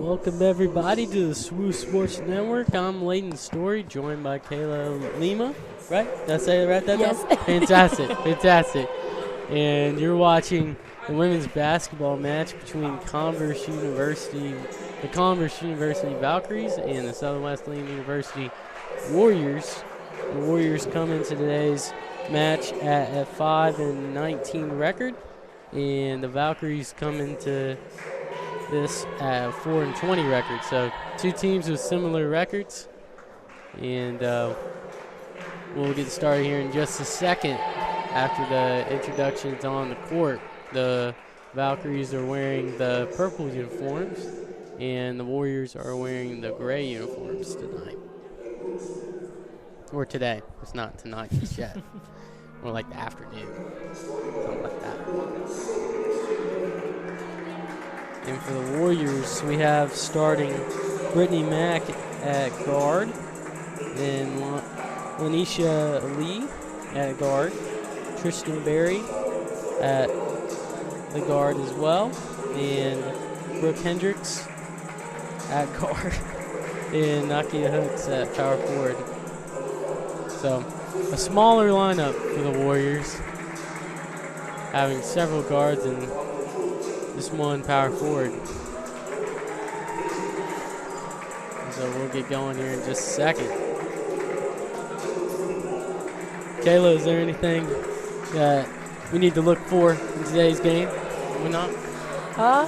Welcome everybody to the SWU Sports Network. I'm Layton Story, joined by Kayla Lima. Right? Did I say it right that Yes. time? Fantastic, fantastic. And you're watching the women's basketball match between the Converse University Valkyries and the Southern Wesleyan University Warriors. The Warriors come into today's match at a 5-19 record, and the Valkyries come into this at a 4-20 record. So two teams with similar records, and we'll get started here in just a second after the introductions on the court. The Valkyries are wearing the purple uniforms, and the Warriors are wearing the gray uniforms tonight. Or today. It's not tonight just yet. More like the afternoon. Something like that. And for the Warriors, we have starting Brittany Mack at guard, and Lanisha Lee at guard, Tristan Berry at the guard as well, and Brooke Hendricks at guard, and Nakia Hooks at power forward. So a smaller lineup for the Warriors, having several guards and just one power forward. So we'll get going here in just a second. Kayla, is there anything that we need to look for in today's game? We're not? I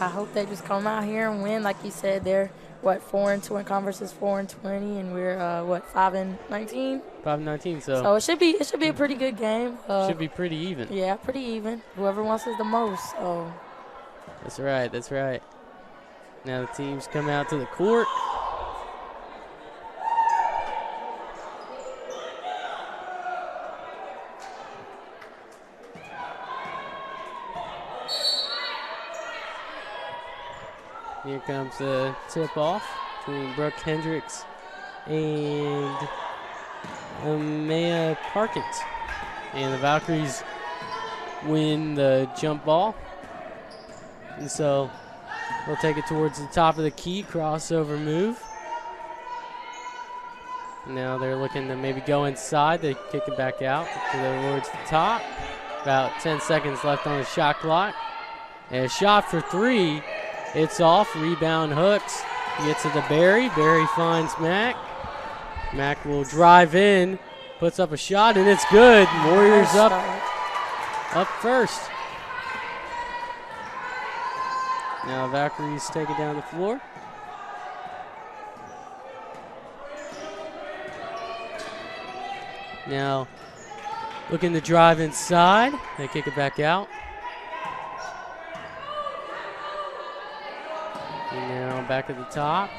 hope they just come out here and win. Like you said, they're 4-20. Converse is 4-20, and we're 5-19. 5-19. So it should be a pretty good game. Should be pretty even. Yeah, pretty even. Whoever wants it the most. So. That's right. That's right. Now the teams come out to the court. Here comes the tip-off between Brooke Hendricks and Maya Parkins. And the Valkyries win the jump ball. And so they'll take it towards the top of the key, crossover move. Now they're looking to maybe go inside. They kick it back out towards the top. About 10 seconds left on the shot clock. And a shot for three. It's off. Rebound Hooks. Gets it to Barry. Barry finds Mack. Mack will drive in. Puts up a shot, and it's good. Warriors up first. Now Valkyries take it down the floor. Now looking to drive inside. They kick it back out. And now back at the top.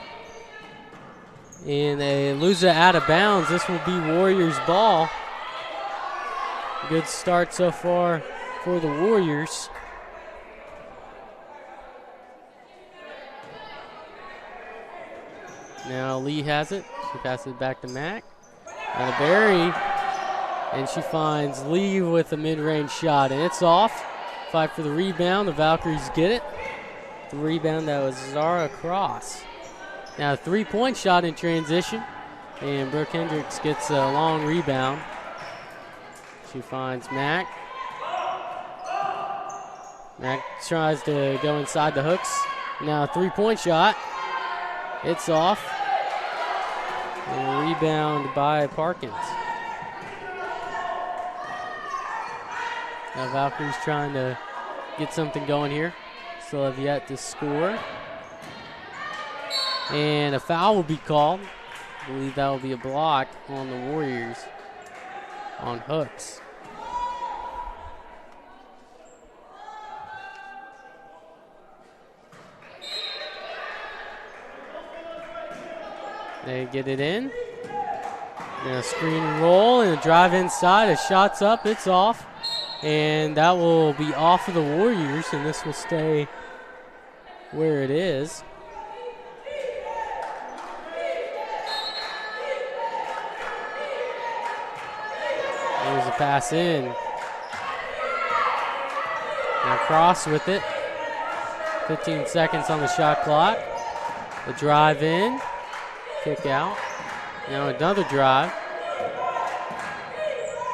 And they lose it out of bounds. This will be Warriors ball. Good start so far for the Warriors. Now Lee has it. She passes it back to Mack. Now to Barry. And she finds Lee with a mid-range shot. And it's off. Fight for the rebound. The Valkyries get it. The rebound, that was Zara Cross. Now a three-point shot in transition. And Brooke Hendricks gets a long rebound. She finds Mack. Mack tries to go inside the Hooks. Now a three-point shot. It's off. And a rebound by Parkins. Now Valkyrie's trying to get something going here. Still have yet to score. And a foul will be called. I believe that will be a block on the Warriors on Hooks. They get it in. Now a screen and roll and a drive inside. A shot's up, it's off. And that will be off of the Warriors, and this will stay where it is. There's a pass in. Now Cross with it. 15 seconds on the shot clock. The drive in, kick out. Now another drive.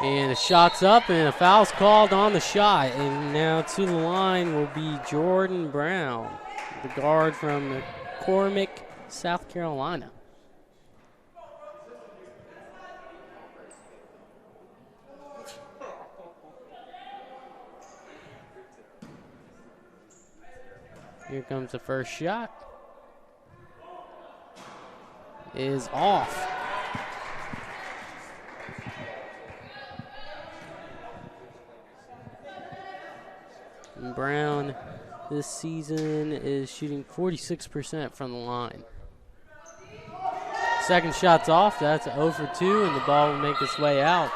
And the shot's up, and a foul's called on the shot. And now to the line will be Jordan Brown, the guard from McCormick, South Carolina. Here comes the first shot. Is off. And Brown this season is shooting 46% from the line. Second shot's off. That's 0 for 2, and the ball will make its way out.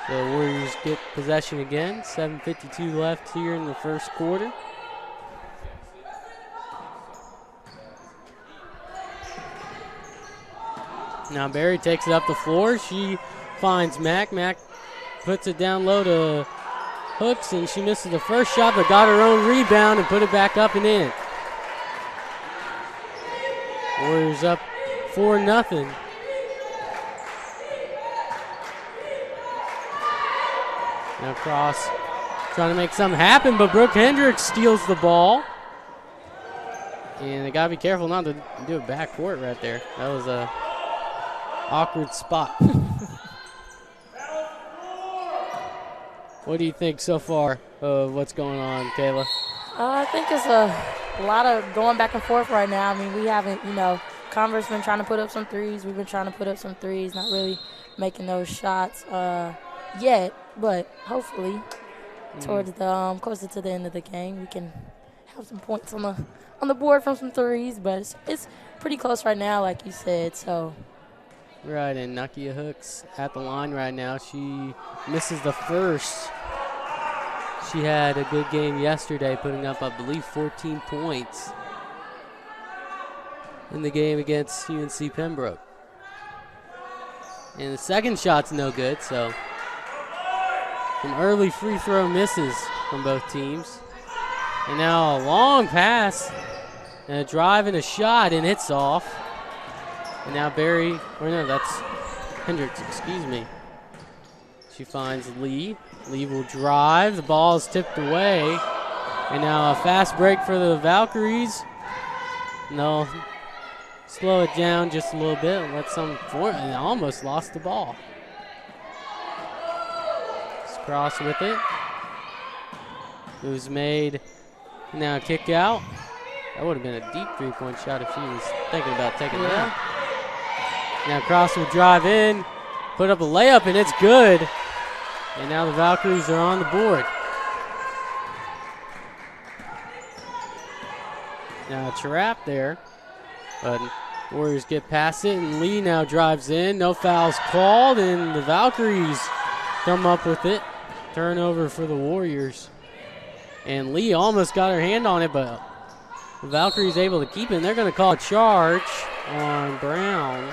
The Warriors get possession again. 7:52 left here in the first quarter. Now Barry takes it up the floor. She finds Mack. Mack puts it down low to Hooks, and she misses the first shot, but got her own rebound and put it back up and in. Warriors up 4-0. Now Cross trying to make something happen, but Brooke Hendricks steals the ball. And they got to be careful not to do a backcourt right there. That was a awkward spot. What do you think so far of what's going on, Kayla? I think it's a lot of going back and forth right now. I mean, we haven't, Converse been trying to put up some threes. We've been trying to put up some threes, not really making those shots yet. But hopefully, towards the closer to the end of the game, we can have some points on the board from some threes. But it's pretty close right now, like you said. So. Right, and Nakia Hooks at the line right now. She misses the first. She had a good game yesterday, putting up, I believe, 14 points in the game against UNC Pembroke. And the second shot's no good, so some early free throw misses from both teams. And now a long pass and a drive and a shot, and it's off. And now Barry, or no, that's Hendricks, excuse me. She finds Lee. Lee will drive. The ball is tipped away. And now a fast break for the Valkyries. And they'll slow it down just a little bit and let some form. And they almost lost the ball. It's Cross with it. Moves made. Now kick out. That would have been a deep three-point shot if she was thinking about taking it out. Now Cross will drive in, put up a layup, and it's good. And now the Valkyries are on the board. Now a trap there, but Warriors get past it, and Lee now drives in. No fouls called, and the Valkyries come up with it. Turnover for the Warriors. And Lee almost got her hand on it, but the Valkyries able to keep it, and they're going to call a charge on Brown.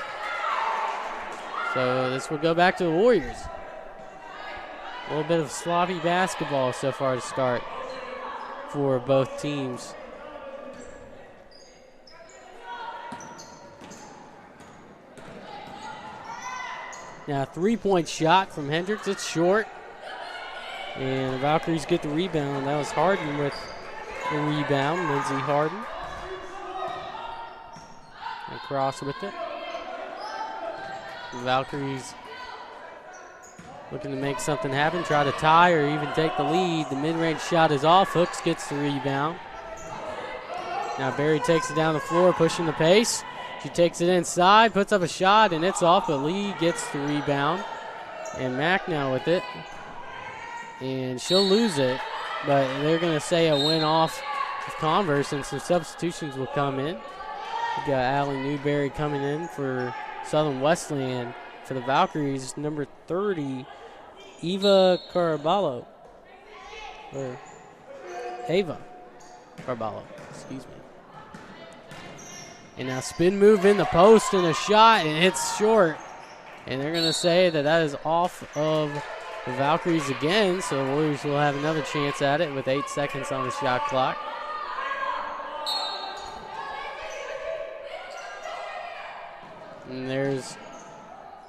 So this will go back to the Warriors. A little bit of sloppy basketball so far to start for both teams. Now a three-point shot from Hendricks. It's short. And the Valkyries get the rebound. That was Harden with the rebound. Lindsey Harden. And Cross with it. The Valkyries looking to make something happen, try to tie or even take the lead. The mid-range shot is off. Hooks gets the rebound. Now Barry takes it down the floor, pushing the pace. She takes it inside, puts up a shot, and it's off, but Lee gets the rebound. And Mack now with it. And she'll lose it, but they're going to say a win off of Converse, and some substitutions will come in. We got Allie Newberry coming in for Southern Wesleyan. For the Valkyries, number 30, Eva Caraballo. Or Ava Caraballo, excuse me. And now spin move in the post and a shot, and it's short. And they're going to say that is off of the Valkyries again, so the Warriors will have another chance at it with 8 seconds on the shot clock. And there's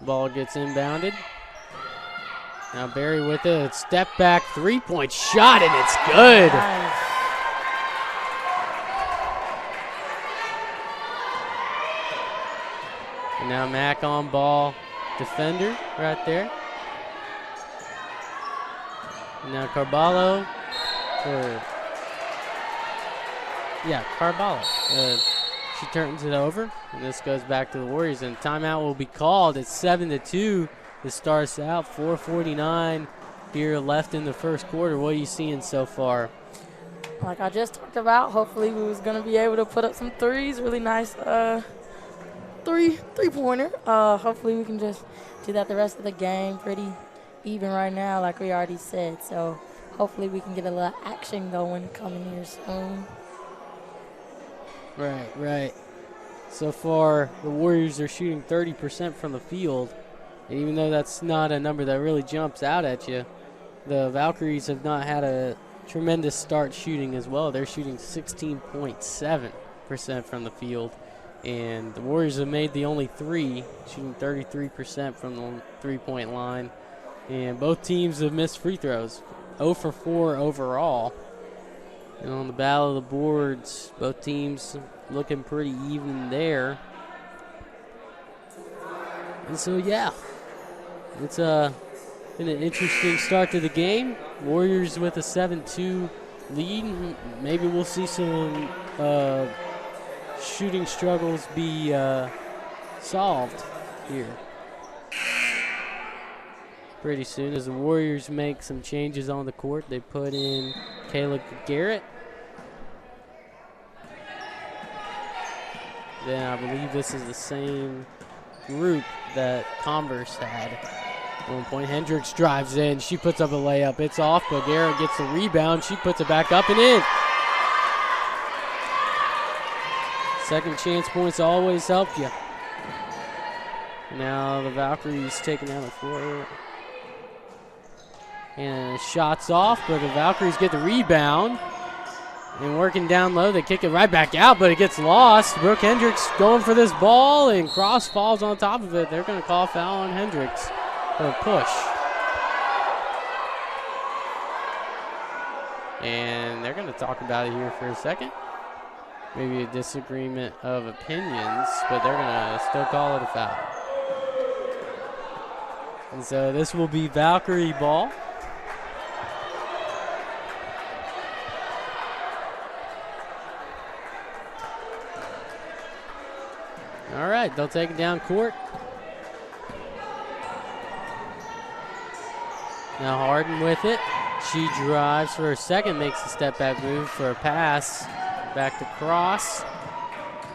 ball gets inbounded. Now Barry with a step back 3-point shot, and it's good. Nice. And now Mack on ball defender right there. And now Carballo Carballo. She turns it over, and this goes back to the Warriors, and timeout will be called. It's 7-2. This starts out 4:49 here left in the first quarter. What are you seeing so far? Like I just talked about, hopefully we was going to be able to put up some threes. Really nice three-pointer. Hopefully we can just do that the rest of the game. Pretty even right now, like we already said. So hopefully we can get a little action going coming here soon. Right. So far, the Warriors are shooting 30% from the field. And even though that's not a number that really jumps out at you, the Valkyries have not had a tremendous start shooting as well. They're shooting 16.7% from the field. And the Warriors have made the only three, shooting 33% from the three-point line. And both teams have missed free throws, 0 for 4 overall. And on the battle of the boards, both teams looking pretty even there. And so, yeah, it's been an interesting start to the game. Warriors with a 7-2 lead. Maybe we'll see some shooting struggles be solved here pretty soon as the Warriors make some changes on the court. They put in Kayla Garrett. Then I believe this is the same group that Converse had at one point. Hendricks drives in. She puts up a layup. It's off, but Garrett gets the rebound. She puts it back up and in. Second chance points always help you. Now the Valkyries taking down the floor. And shots off, but the Valkyries get the rebound. And working down low, they kick it right back out, but it gets lost. Brooke Hendricks going for this ball, and Cross falls on top of it. They're going to call foul on Hendricks for a push. And they're going to talk about it here for a second. Maybe a disagreement of opinions, but they're going to still call it a foul. And so this will be Valkyrie ball. All right, they'll take it down court. Now Harden with it. She drives for a second, makes a step back move for a pass. Back to Cross.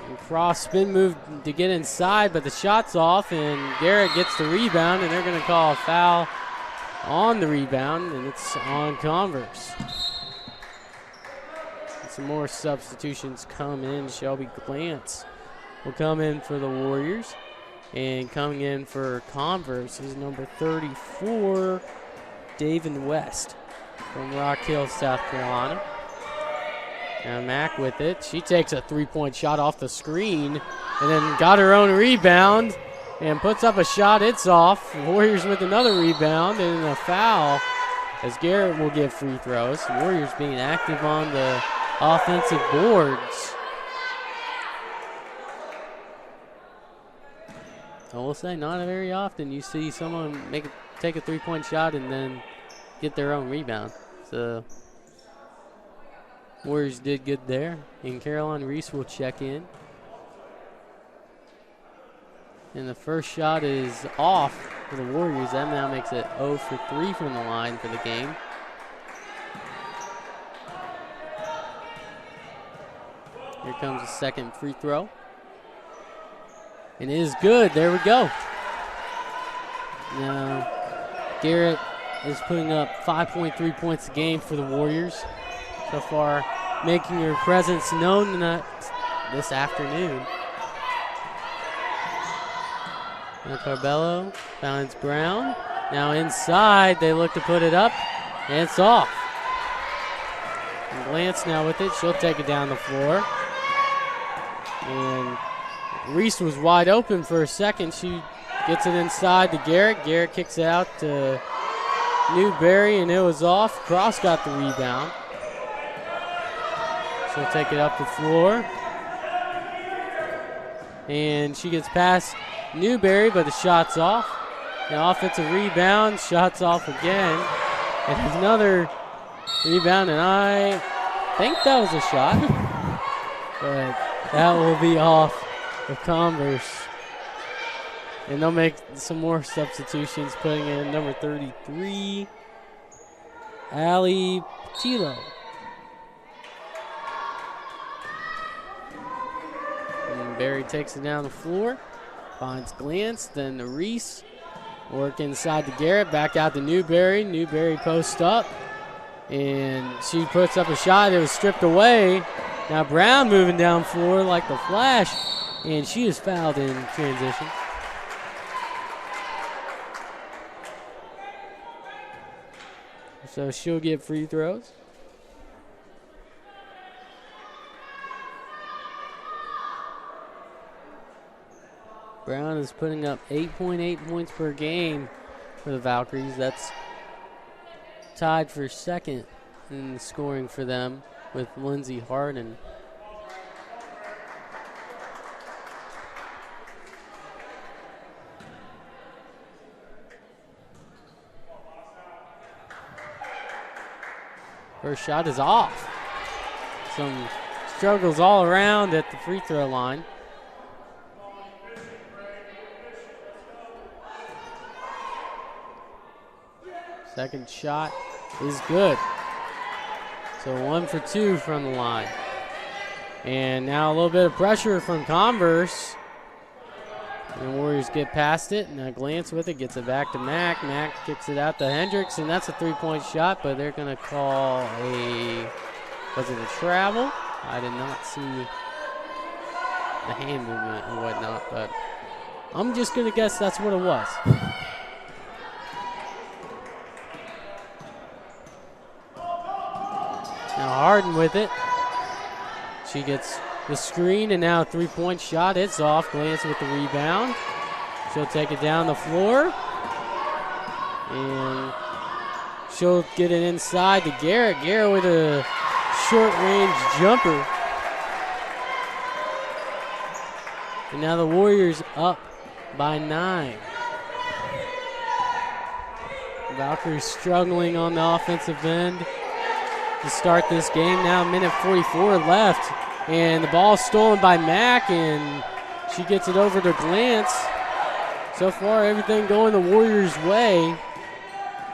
And Cross spin move to get inside, but the shot's off, and Garrett gets the rebound, and they're going to call a foul on the rebound, and it's on Converse. And some more substitutions come in. Shelby Glantz will come in for the Warriors. And coming in for Converse is number 34, David West from Rock Hill, South Carolina. Now Mack with it. She takes a three-point shot off the screen and then got her own rebound and puts up a shot. It's off. Warriors with another rebound and a foul as Garrett will give free throws. Warriors being active on the offensive boards. I will say, not very often you see someone take a three-point shot and then get their own rebound. So Warriors did good there. And Caroline Reese will check in. And the first shot is off for the Warriors. That now makes it 0 for 3 from the line for the game. Here comes the second free throw. And it is good. There we go. Now, Garrett is putting up 5.3 points a game for the Warriors so far, making her presence known this afternoon. Now Carbello finds Brown. Now inside, they look to put it up, and it's off. And Glantz now with it. She'll take it down the floor. And Reese was wide open for a second. She gets it inside to Garrett. Garrett kicks it out to Newberry, and it was off. Cross got the rebound. She'll take it up the floor. And she gets past Newberry, but the shot's off. The offensive rebound, shot's off again. And there's another rebound, and I think that was a shot. But that will be off of Converse. And they'll make some more substitutions, putting in number 33, Allie Tilo. Barry takes it down the floor, finds Glantz, then to Reese. Work inside to Garrett, back out to Newberry. Newberry posts up, and she puts up a shot. It was stripped away. Now Brown moving down floor like the Flash, and she is fouled in transition. So she'll get free throws. Brown is putting up 8.8 points per game for the Valkyries. That's tied for second in scoring for them with Lindsey Harden. First shot is off. Some struggles all around at the free throw line. Second shot is good. So 1 for 2 from the line. And now a little bit of pressure from Converse. And the Warriors get past it. Now Glantz with it, gets it back to Mack. Mack kicks it out to Hendricks, and that's a three-point shot, but they're going to call was it a travel? I did not see the hand movement and whatnot, but I'm just going to guess that's what it was. Now Harden with it. She gets the screen, and now a three-point shot. It's off. Glantz with the rebound. She'll take it down the floor. And she'll get it inside to Garrett. Garrett with a short-range jumper. And now the Warriors up by 9. Valkyries struggling on the offensive end to start this game. Now a minute 44 left, and the ball stolen by Mack, and she gets it over to Glantz. So far, everything going the Warriors' way,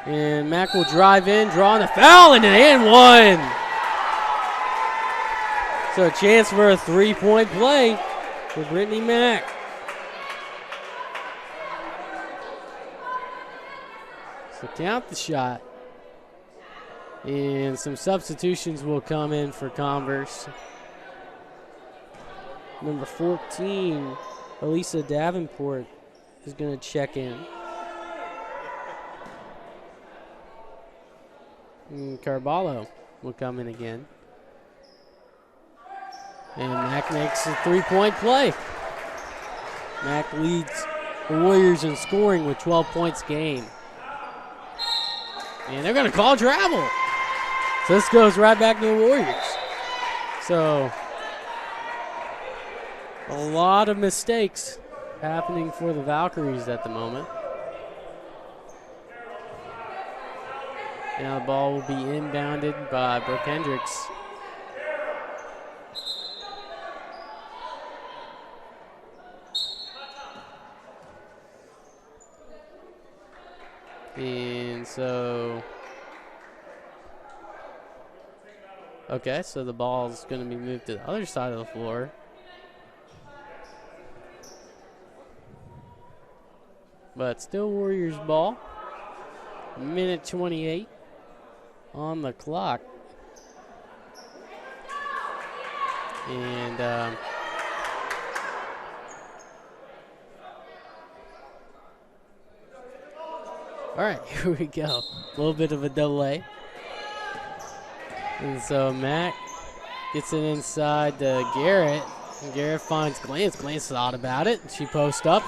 and Mack will drive in, drawing a foul, and one. So a chance for a three-point play for Brittany Mack. So count the shot. And some substitutions will come in for Converse. Number 14, Elisa Davenport, is going to check in. And Carballo will come in again. And Mack makes a three-point play. Mack leads the Warriors in scoring with 12 points gained. And they're going to call travel. So this goes right back to the Warriors. So a lot of mistakes happening for the Valkyries at the moment. Now the ball will be inbounded by Brooke Hendricks. And so, okay, so the ball is going to be moved to the other side of the floor. But still Warriors ball. Minute 28 on the clock. And all right, here we go. A little bit of a delay. And so Mack gets it inside to Garrett. Garrett finds Glance. Glance thought about it. She posts up,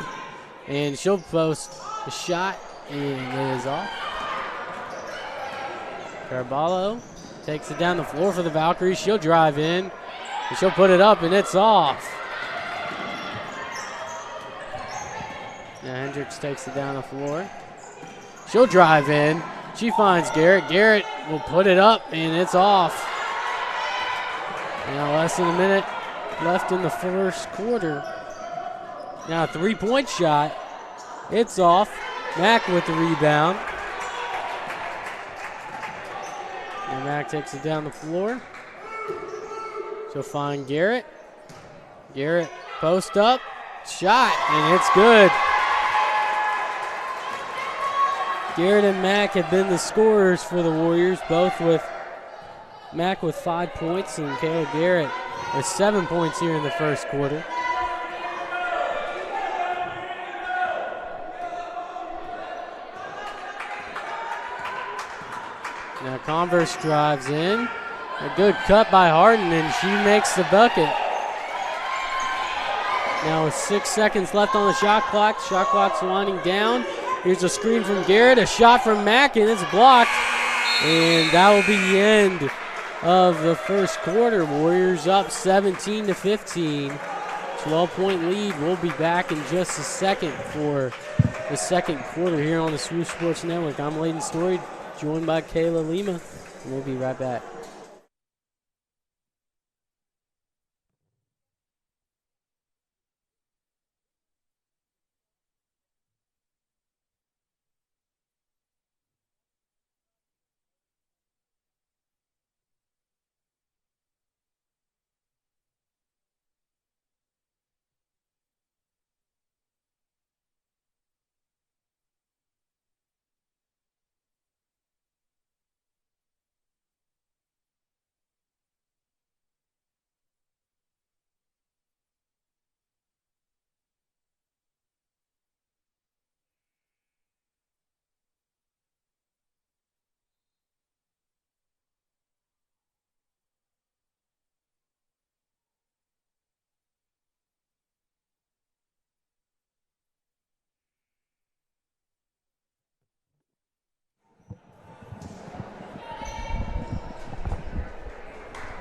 and she'll post a shot, and it is off. Carballo takes it down the floor for the Valkyries. She'll drive in, and she'll put it up, and it's off. Now Hendricks takes it down the floor. She'll drive in. She finds Garrett. Garrett will put it up, and it's off. Now less than a minute left in the first quarter. Now a three-point shot. It's off. Mack with the rebound. And Mack takes it down the floor. She'll find Garrett. Garrett post up. Shot, and it's good. Garrett and Mack have been the scorers for the Warriors, both with Mack with 5 points and Kayla Garrett with 7 points here in the first quarter. Now Converse drives in. A good cut by Harden, and she makes the bucket. Now with 6 seconds left on the shot clock's winding down. Here's a screen from Garrett, a shot from Mack, and it's blocked. And that will be the end of the first quarter. Warriors up 17-15. 12-point lead. We'll be back in just a second for the second quarter here on the SWU Sports Network. I'm Layden Story, joined by Kayla Lima, and we'll be right back.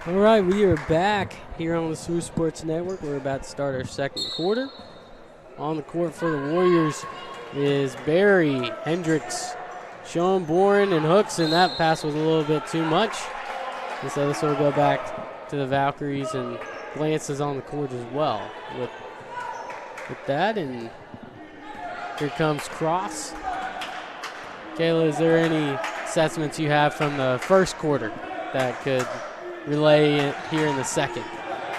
All right, we are back here on the SWU Sports Network. We're about to start our second quarter. On the court for the Warriors is Barry, Hendricks, Sean Bourne, and Hooks, and that pass was a little bit too much. And so this will go back to the Valkyries, and Glance is on the court as well with that. And here comes Cross. Kayla, is there any assessments you have from the first quarter that could relay it here in the second?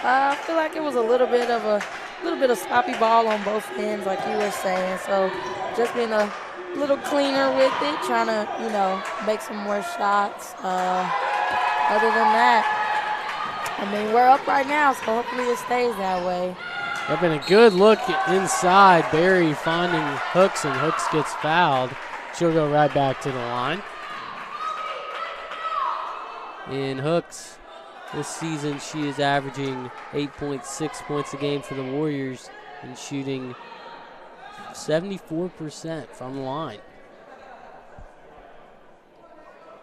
I feel like it was a little bit of sloppy ball on both ends, like you were saying. So just being a little cleaner with it, trying to, make some more shots. Other than that, I mean, we're up right now, so hopefully it stays that way. Yep, and a good look inside. Barry finding Hooks, and Hooks gets fouled. She'll go right back to the line. And Hooks, this season, she is averaging 8.6 points a game for the Warriors and shooting 74% from the line.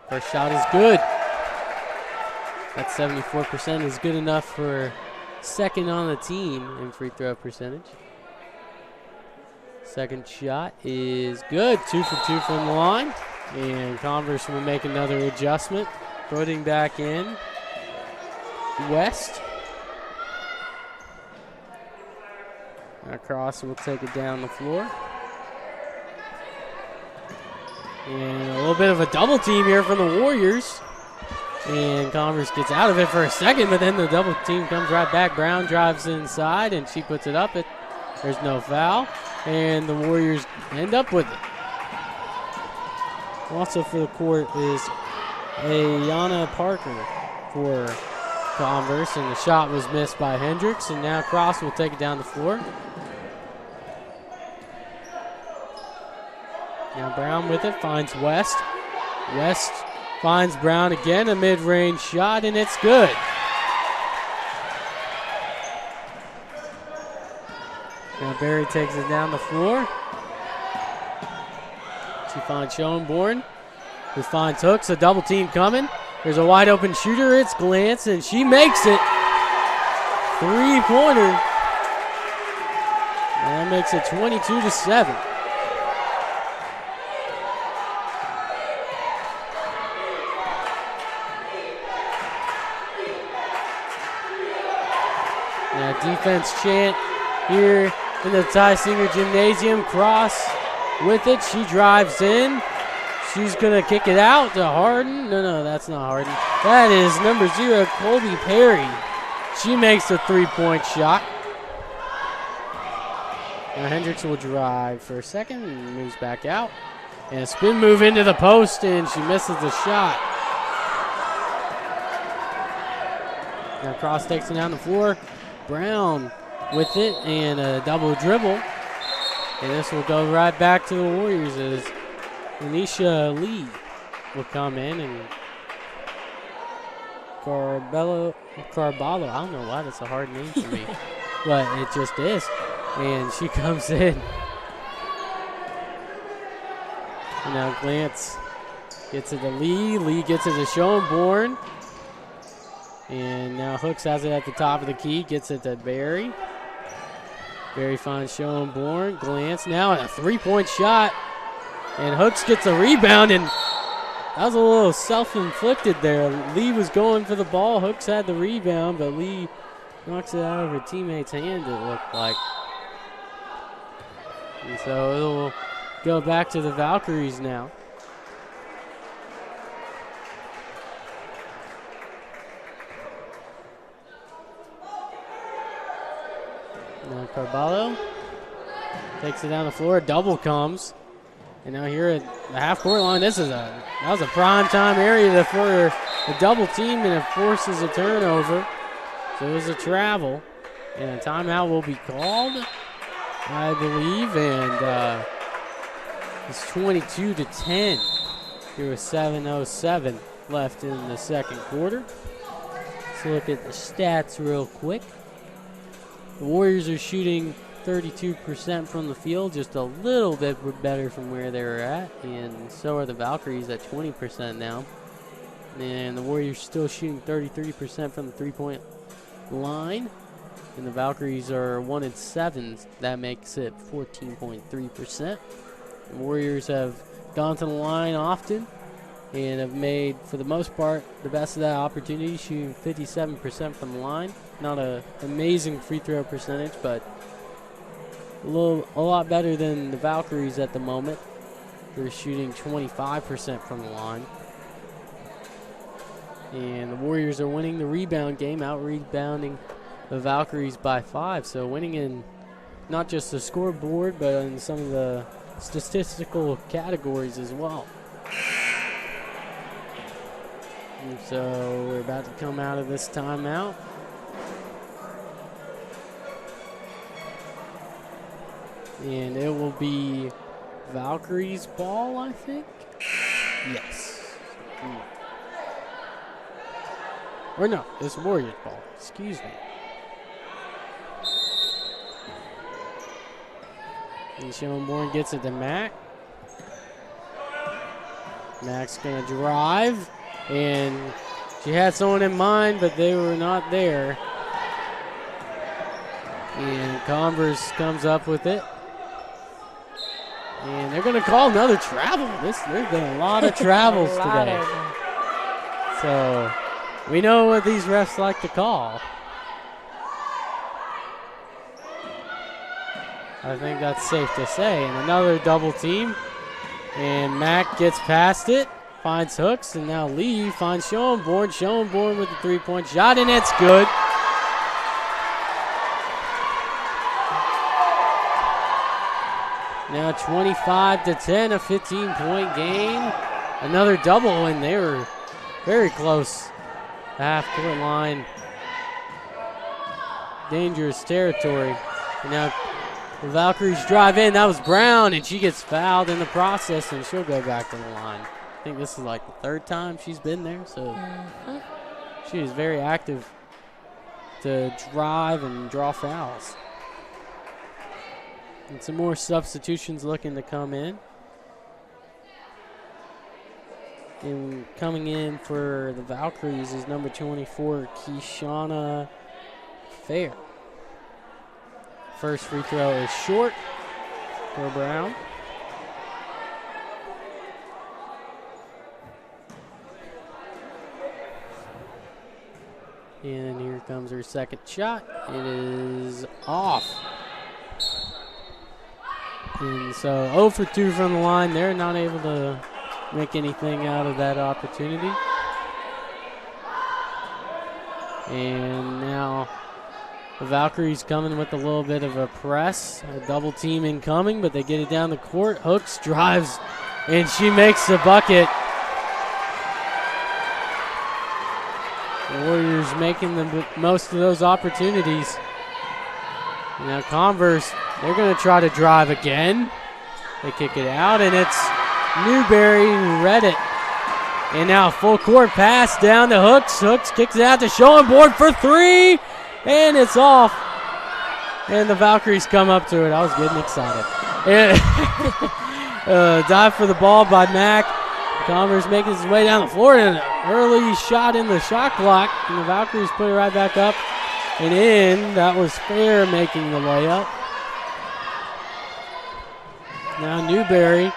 First shot is good. That 74% is good enough for second on the team in free throw percentage. Second shot is good. 2 for 2 from the line. And Converse will make another adjustment. Putting back in West. Now Cross will take it down the floor. And a little bit of a double team here from the Warriors. And Converse gets out of it for a second, but then the double team comes right back. Brown drives inside, and she puts it up. There's no foul. And the Warriors end up with it. Also for the court is Ayana Parker for Converse, and the shot was missed by Hendricks, and now Cross will take it down the floor. Now Brown with it, finds West. West finds Brown again, a mid-range shot, and it's good. Barry takes it down the floor. She finds Schoenborn, who finds Hooks. A double team coming. There's a wide open shooter. It's Glantz, and she makes it. 3-pointer. And that makes it 22-7. Now defense chant here in the Ty Singer Gymnasium. Cross with it. She drives in. She's going to kick it out to Harden. No, that's not Harden. That is number 0, Colby Perry. She makes a 3-point shot. Now Hendricks will drive for a second and moves back out. And a spin move into the post, and she misses the shot. Now Cross takes it down the floor. Brown with it and a double dribble. And this will go right back to the Warriors as Anisha Lee will come in, and Carballo, I don't know why that's a hard name for me, but it just is. And she comes in. And now Glantz gets it to Lee. Lee gets it to Schoenborn. And now Hooks has it at the top of the key, gets it to Barry. Barry finds Schoenborn. Glantz now a 3-point shot. And Hooks gets a rebound, and that was a little self-inflicted there. Lee was going for the ball. Hooks had the rebound, but Lee knocks it out of her teammate's hand, it looked like. And so it'll go back to the Valkyries now. Now Carballo takes it down the floor. Double comes. And now here at the half-court line, that was a prime-time area for a double team, and it forces a turnover. So it was a travel. And a timeout will be called, I believe. And it's 22-10. Here with 7:07 left in the second quarter. Let's look at the stats real quick. The Warriors are shooting 32% from the field, just a little bit better from where they were at, and so are the Valkyries at 20% now. And the Warriors still shooting 33% from the three-point line, and the Valkyries are 1-7. That makes it 14.3%. The Warriors have gone to the line often and have made, for the most part, the best of that opportunity, shooting 57% from the line. Not an amazing free throw percentage, but a lot better than the Valkyries at the moment. They're shooting 25% from the line. And the Warriors are winning the rebound game, out-rebounding the Valkyries by 5. So winning in not just the scoreboard, but in some of the statistical categories as well. And so we're about to come out of this timeout. And it will be Valkyries ball, I think. Yes. Or no, it's Warriors ball. Excuse me. And Schoenborn gets it to Mac. Mac's going to drive. And she had someone in mind, but they were not there. And Converse comes up with it. And they're going to call another travel. There's been a lot of travels today. So we know what these refs like to call. I think that's safe to say. And another double team. And Mac gets past it, finds Hooks, and now Lee finds Schoenborn. Schoenborn with the three-point shot, and it's good. Now 25-10, a 15-point game. Another double, and they were very close. The half-court line. Dangerous territory. And now the Valkyries drive in. That was Brown, and she gets fouled in the process, and she'll go back to the line. I think this is like the third time she's been there, so she is very active to drive and draw fouls. And some more substitutions looking to come in. And coming in for the Valkyries is number 24, Keishana Fair. First free throw is short for Brown. And here comes her second shot. It is off. And so 0 for 2 from the line. They're not able to make anything out of that opportunity. And now the Valkyries coming with a little bit of a press. A double team incoming, but they get it down the court. Hooks, drives, and she makes the bucket. The Warriors making the most of those opportunities. Now Converse, they're going to try to drive again. They kick it out, and it's Newberry who read it. And now full court pass down to Hooks. Hooks kicks it out to Schoenborn for 3, and it's off. And the Valkyries come up to it. I was getting excited. Dive for the ball by Mack. Converse making his way down the floor, and an early shot in the shot clock, and the Valkyries put it right back up and in. That was Fair making the layup. Now Newberry.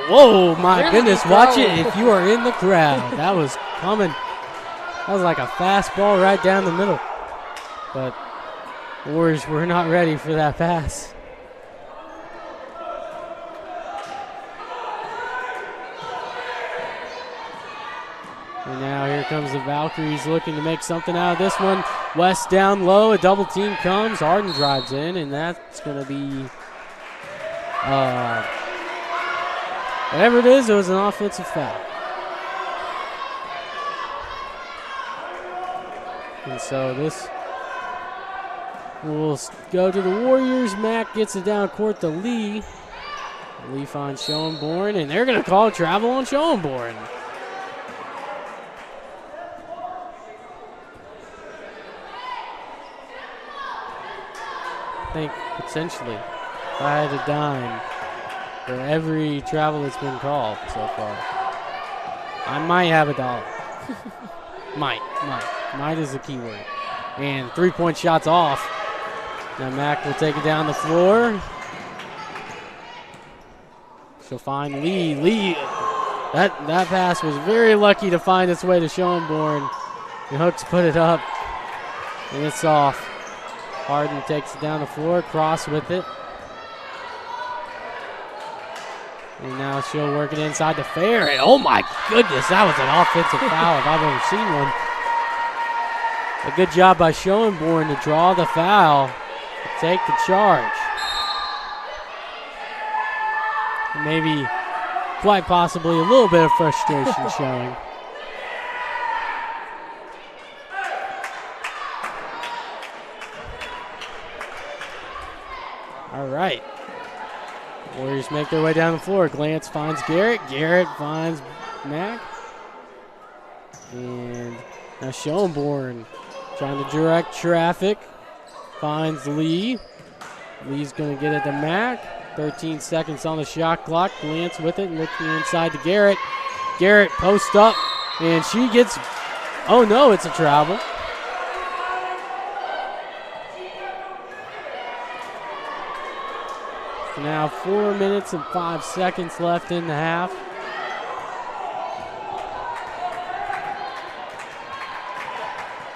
Whoa, my goodness, watch it if you are in the crowd. That was coming. That was like a fastball right down the middle. But the Warriors were not ready for that pass. And now here comes the Valkyries looking to make something out of this one. West down low, a double team comes. Harden drives in, and that's going to be, whatever it is, it was an offensive foul. And so this will go to the Warriors. Mack gets it down court to Lee. Lee finds Schoenborn, and they're going to call travel on Schoenborn. I think potentially if I had a dime for every travel that's been called so far, I might have $1. Might is the key word. And 3-point shots off. Now Mack will take it down the floor. She'll find Lee. Lee, that pass was very lucky to find its way to Schoenborn. The Hooks put it up, and it's off. Harden takes it down the floor, cross with it. And now she'll work it inside to Fair. And oh my goodness, that was an offensive foul if I've ever seen one. A good job by Schoenborn to draw the foul, to take the charge. Maybe, quite possibly, a little bit of frustration showing. All right. Warriors make their way down the floor. Glance finds Garrett. Garrett finds Mack. And now Schoenborn trying to direct traffic. Finds Lee. Lee's going to get it to Mack. 13 seconds on the shot clock. Glance with it, looking inside to Garrett. Garrett post up, and she gets, oh no, it's a travel. Now 4 minutes and 5 seconds left in the half.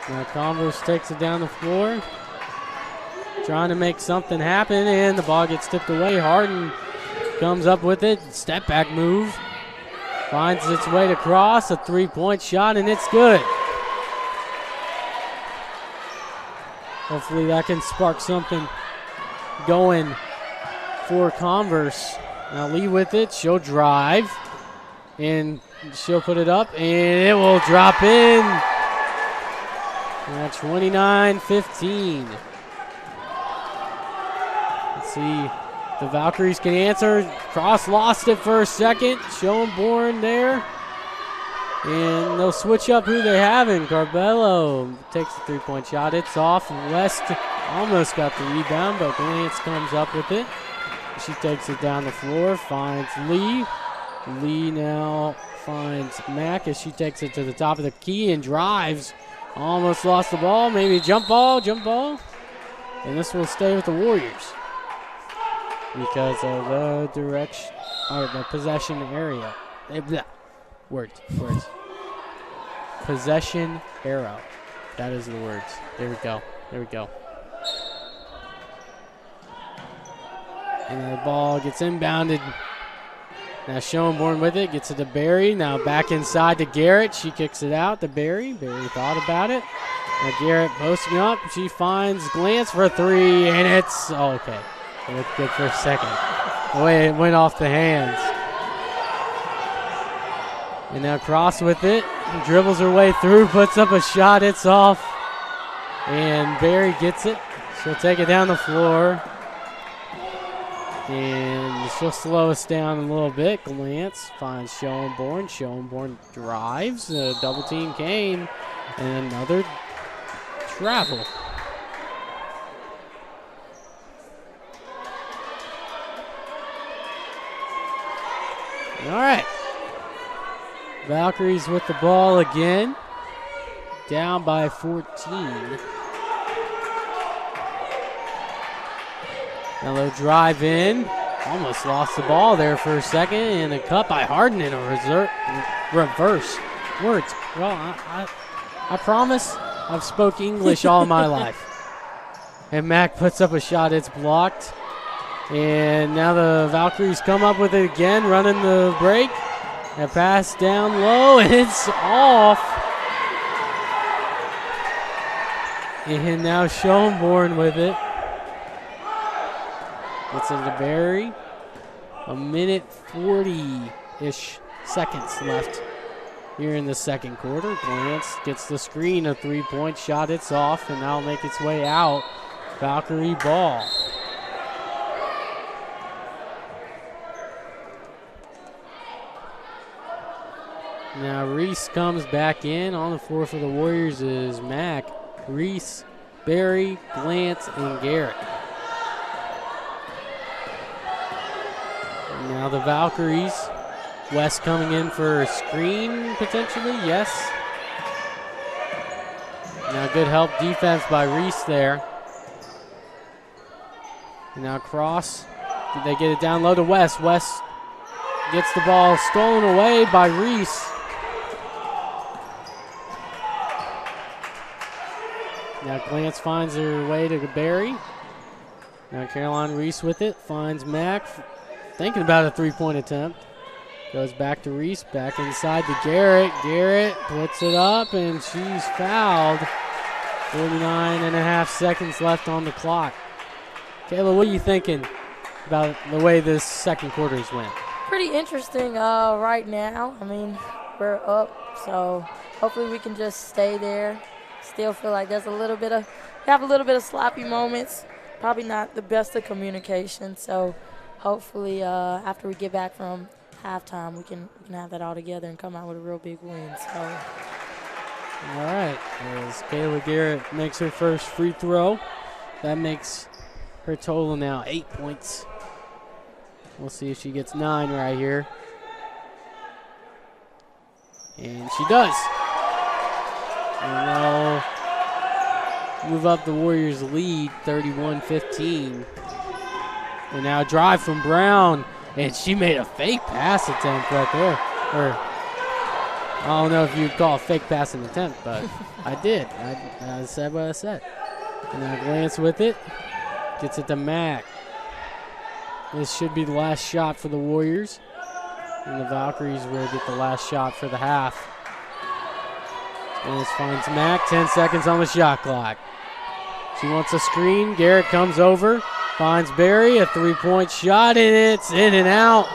Now Converse takes it down the floor, trying to make something happen, and the ball gets tipped away. Harden comes up with it, step back move, finds its way to cross, a 3-point shot, and it's good. Hopefully that can spark something going for Converse. Now Lee with it, she'll drive, and she'll put it up, and it will drop in. Now 29-15. Let's see, the Valkyries can answer. Cross lost it for a second. Schoenborn there. And they'll switch up who they have in. Carbello takes the 3-point shot. It's off. West almost got the rebound, but Glance comes up with it. She takes it down the floor, finds Lee. Lee now finds Mack as she takes it to the top of the key and drives. Almost lost the ball, maybe jump ball. And this will stay with the Warriors because of the direction, or the possession area. Words. Possession arrow. That is the words. There we go. And the ball gets inbounded. Now Schoenborn with it, gets it to Barry. Now back inside to Garrett. She kicks it out to Barry. Barry thought about it. Now Garrett posting up. She finds Glance for a three, and it's okay. It looked good for a second. The way it went off the hands. And now Cross with it. Dribbles her way through, puts up a shot. It's off. And Barry gets it. She'll take it down the floor. And she'll slow us down a little bit. Glance finds Schoenborn. Schoenborn drives. A double team came. And another travel. All right. Valkyries with the ball again. Down by 14. Now they'll drive in. Almost lost the ball there for a second. And a cut by Harden in a reverse. Words. Well, I promise I've spoke English all my life. And Mack puts up a shot. It's blocked. And now the Valkyries come up with it again, running the break. A pass down low, and it's off. And now Schoenborn with it. Gets into Barry. A minute 40-ish seconds left here in the second quarter. Glance gets the screen, a three-point shot. It's off, and now make its way out. Valkyrie ball. Now Reese comes back in. On the floor for the Warriors is Mack, Reese, Barry, Glance, and Garrett. And now the Valkyries. West coming in for a screen potentially, yes. Now good help defense by Reese there. And now Cross. Did they get it down low to West? West gets the ball stolen away by Reese. Now Glance finds her way to Barry. Now Caroline Reese with it. Finds Mack. Thinking about a three-point attempt. Goes back to Reese. Back inside to Garrett. Garrett puts it up, and she's fouled. 49.5 seconds left on the clock. Kayla, what are you thinking about the way this second quarters went? Pretty interesting right now. I mean, we're up, so hopefully we can just stay there. Still feel like there's we have a little bit of sloppy moments. Probably not the best of communication. So hopefully after we get back from halftime, we can have that all together and come out with a real big win. So. All right. As Kayla Garrett makes her first free throw, that makes her total now 8 points. We'll see if she gets 9 right here. And she does. And they'll move up the Warriors' lead, 31-15. And now drive from Brown, and she made a fake pass attempt right there. Or I don't know if you'd call a fake pass an attempt, but I did. I said what I said. And now Glance with it, gets it to Mack. This should be the last shot for the Warriors. And the Valkyries will get the last shot for the half. Glance finds Mack, 10 seconds on the shot clock. She wants a screen. Garrett comes over, finds Barry, a three-point shot, and it's in and out.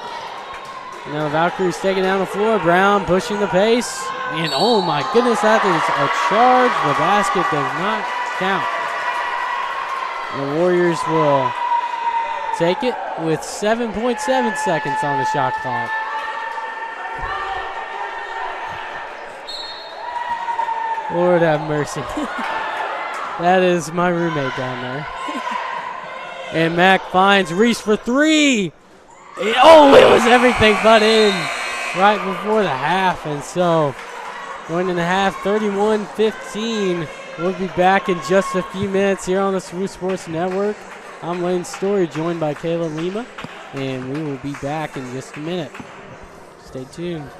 And now the Valkyries taking down the floor. Brown pushing the pace. And oh my goodness, that is a charge. The basket does not count. The Warriors will take it with 7.7 seconds on the shot clock. Lord have mercy. That is my roommate down there. And Mack finds Reese for three. It was everything but in right before the half. And so going in the half, 31-15. We'll be back in just a few minutes here on the SWU Sports Network. I'm Lane Story, joined by Kayla Lima, and we will be back in just a minute. Stay tuned.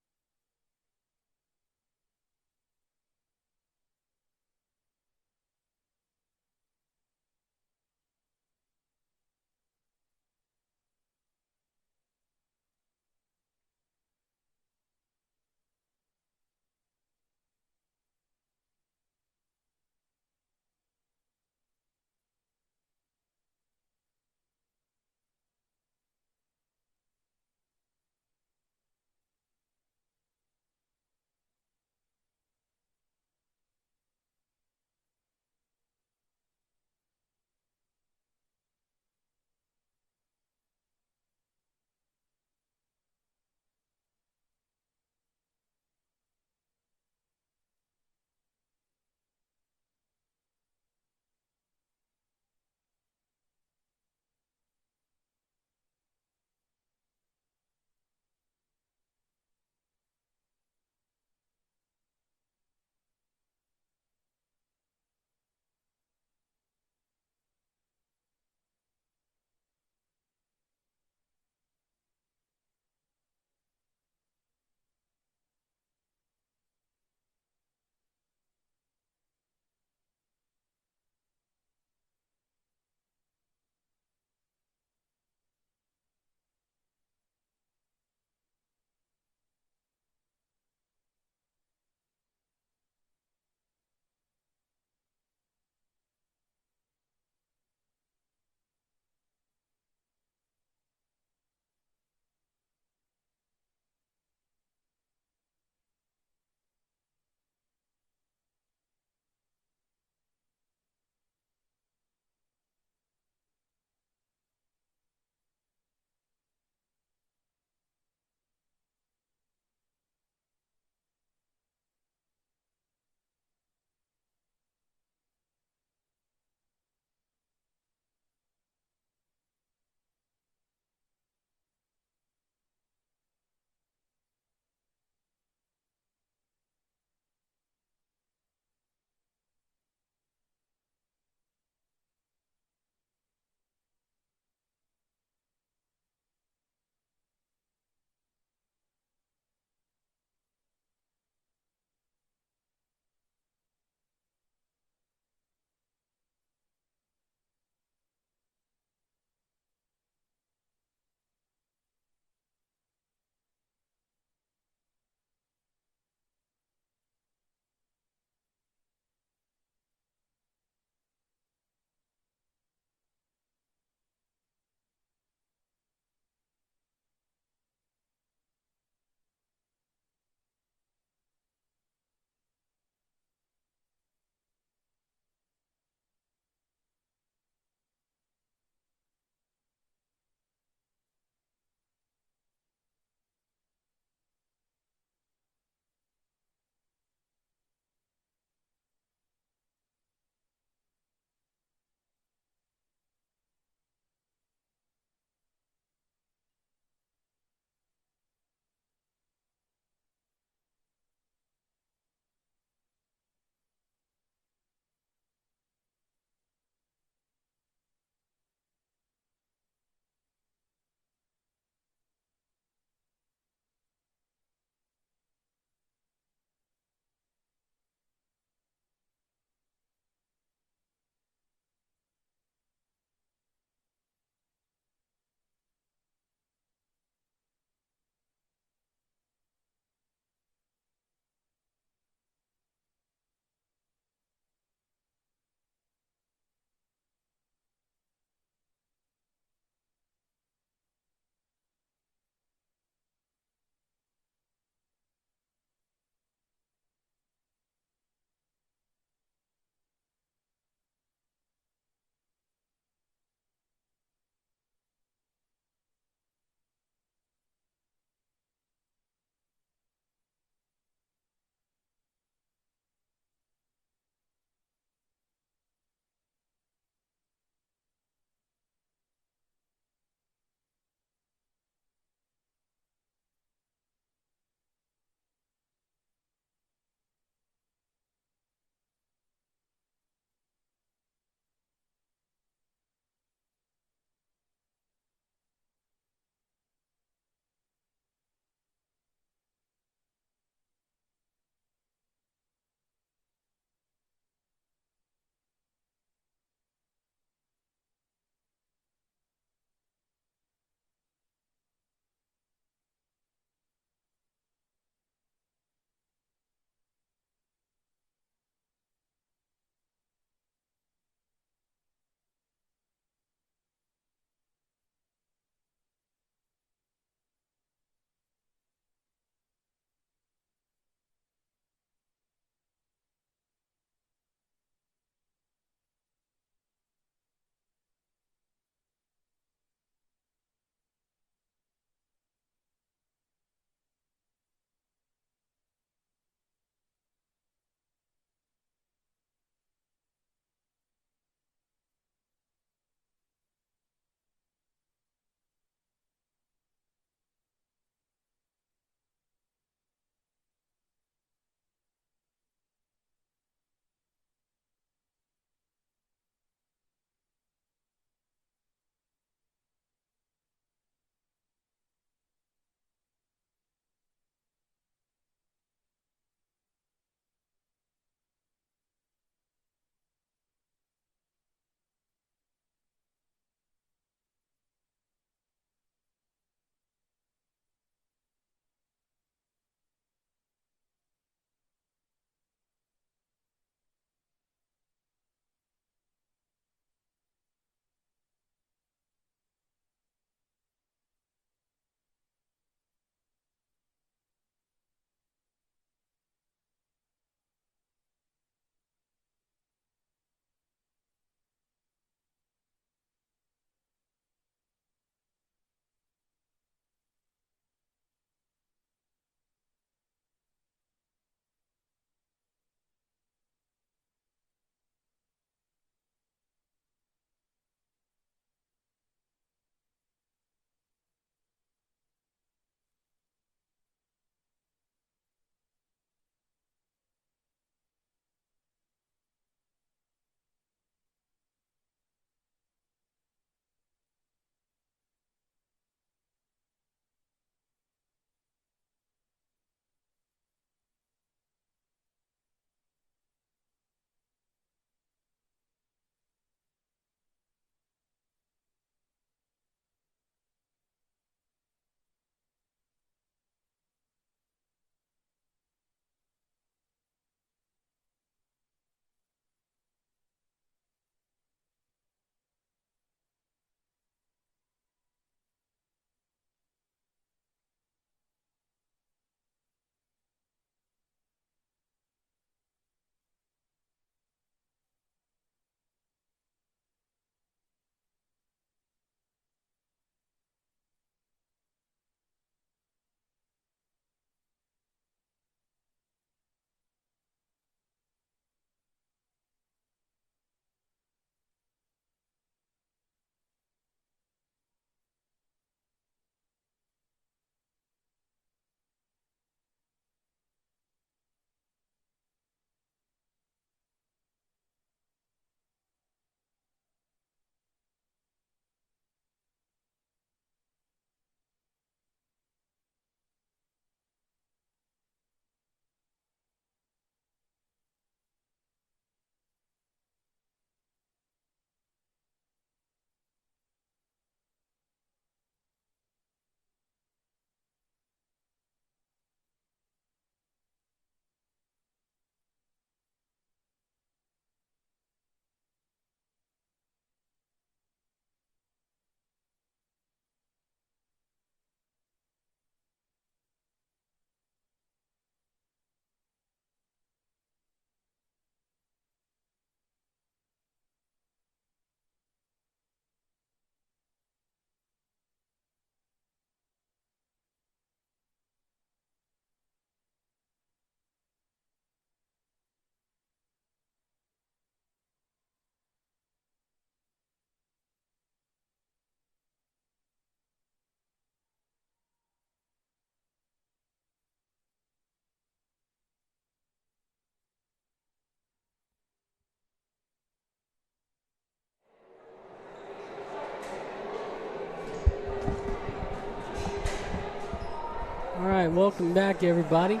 right, welcome back, everybody,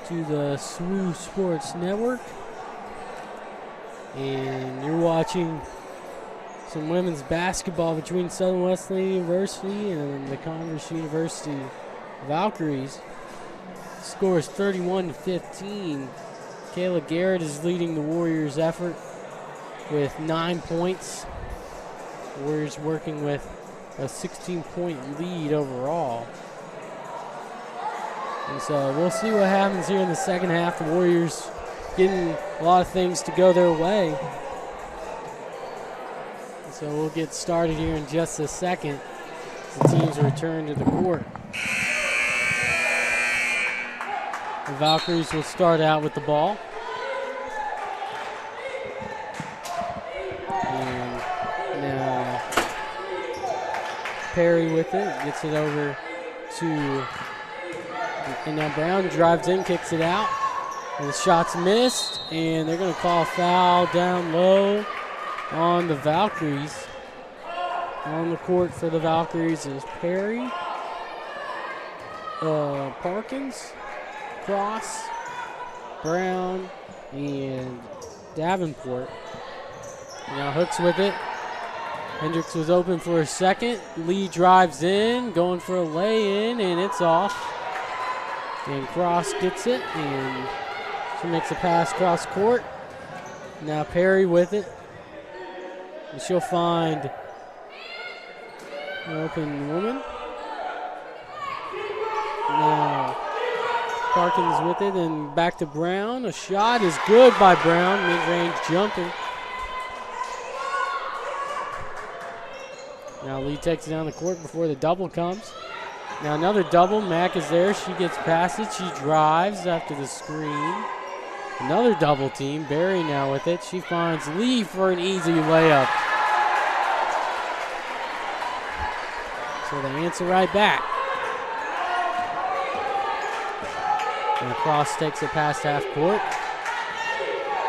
to the SWU Sports Network. And you're watching some women's basketball between Southern Wesleyan University and the Converse University Valkyries. Score is 31-15. Kayla Garrett is leading the Warriors' effort with 9 points. Warriors working with a 16-point lead overall. And so we'll see what happens here in the second half. The Warriors getting a lot of things to go their way. And so we'll get started here in just a second as the teams return to the court. The Valkyries will start out with the ball. And now Perry with it, gets it over to, and now Brown drives in, kicks it out, and the shot's missed, and they're going to call a foul down low on the Valkyries. On the court for the Valkyries is Perry, Parkins, Cross, Brown, and Davenport. Now Hooks with it. Hendricks was open for a second. Lee drives in, going for a lay-in, and it's off. And Cross gets it, and she makes a pass cross court. Now Perry with it. And she'll find an open woman. Now Parkins with it, and back to Brown. A shot is good by Brown, mid-range jumper. Now Lee takes it down the court before the double comes. Now another double. Mack is there. She gets past it. She drives after the screen. Another double team. Barry now with it. She finds Lee for an easy layup. So they answer right back. And Cross takes it past half court.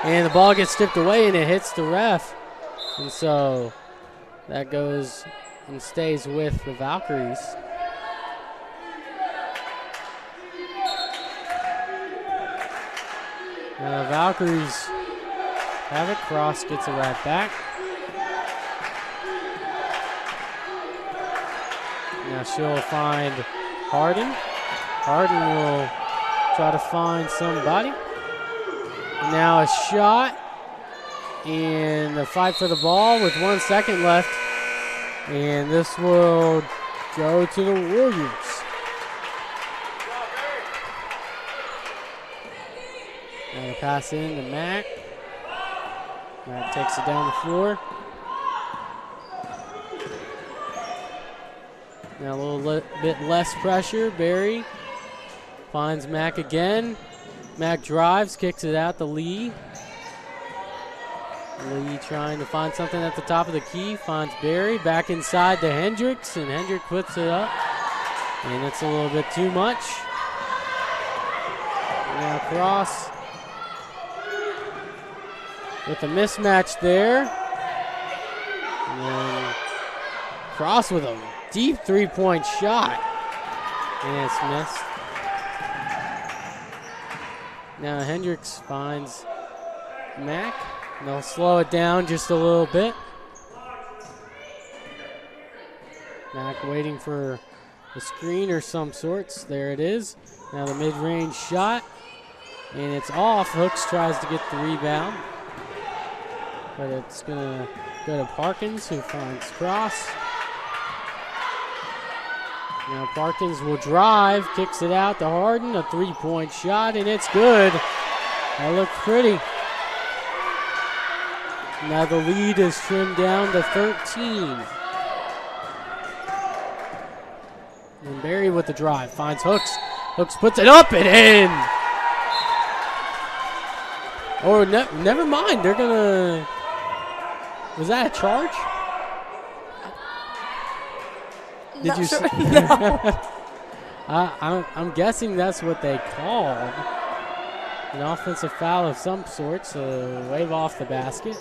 And the ball gets stripped away and it hits the ref. And so that goes and stays with the Valkyries. Now the Valkyries have it. Cross gets it right back. Now she'll find Harden. Harden will try to find somebody. Now a shot. And the fight for the ball with 1 second left. And this will go to the Warriors. Now the pass in to Mack. Mack takes it down the floor. Now a little bit less pressure. Barry finds Mack again. Mack drives, kicks it out to Lee. Lee trying to find something at the top of the key. Finds Barry. Back inside to Hendricks, and Hendricks puts it up. And it's a little bit too much. Now Cross with a mismatch there. And then Cross with a deep three-point shot. And it's missed. Now Hendricks finds Mack. And they'll slow it down just a little bit. Mack waiting for a screen or some sorts. There it is. Now the mid-range shot. And it's off. Hooks tries to get the rebound. But it's going to go to Parkins, who finds Cross. Now Parkins will drive, kicks it out to Harden. A three-point shot, and it's good. That looked pretty. Now the lead is trimmed down to 13. And Barry with the drive, finds Hooks. Hooks puts it up and in. Or never mind, they're gonna, was that a charge? Did you sure. No. I'm guessing that's what they called. An offensive foul of some sort, so wave off the basket.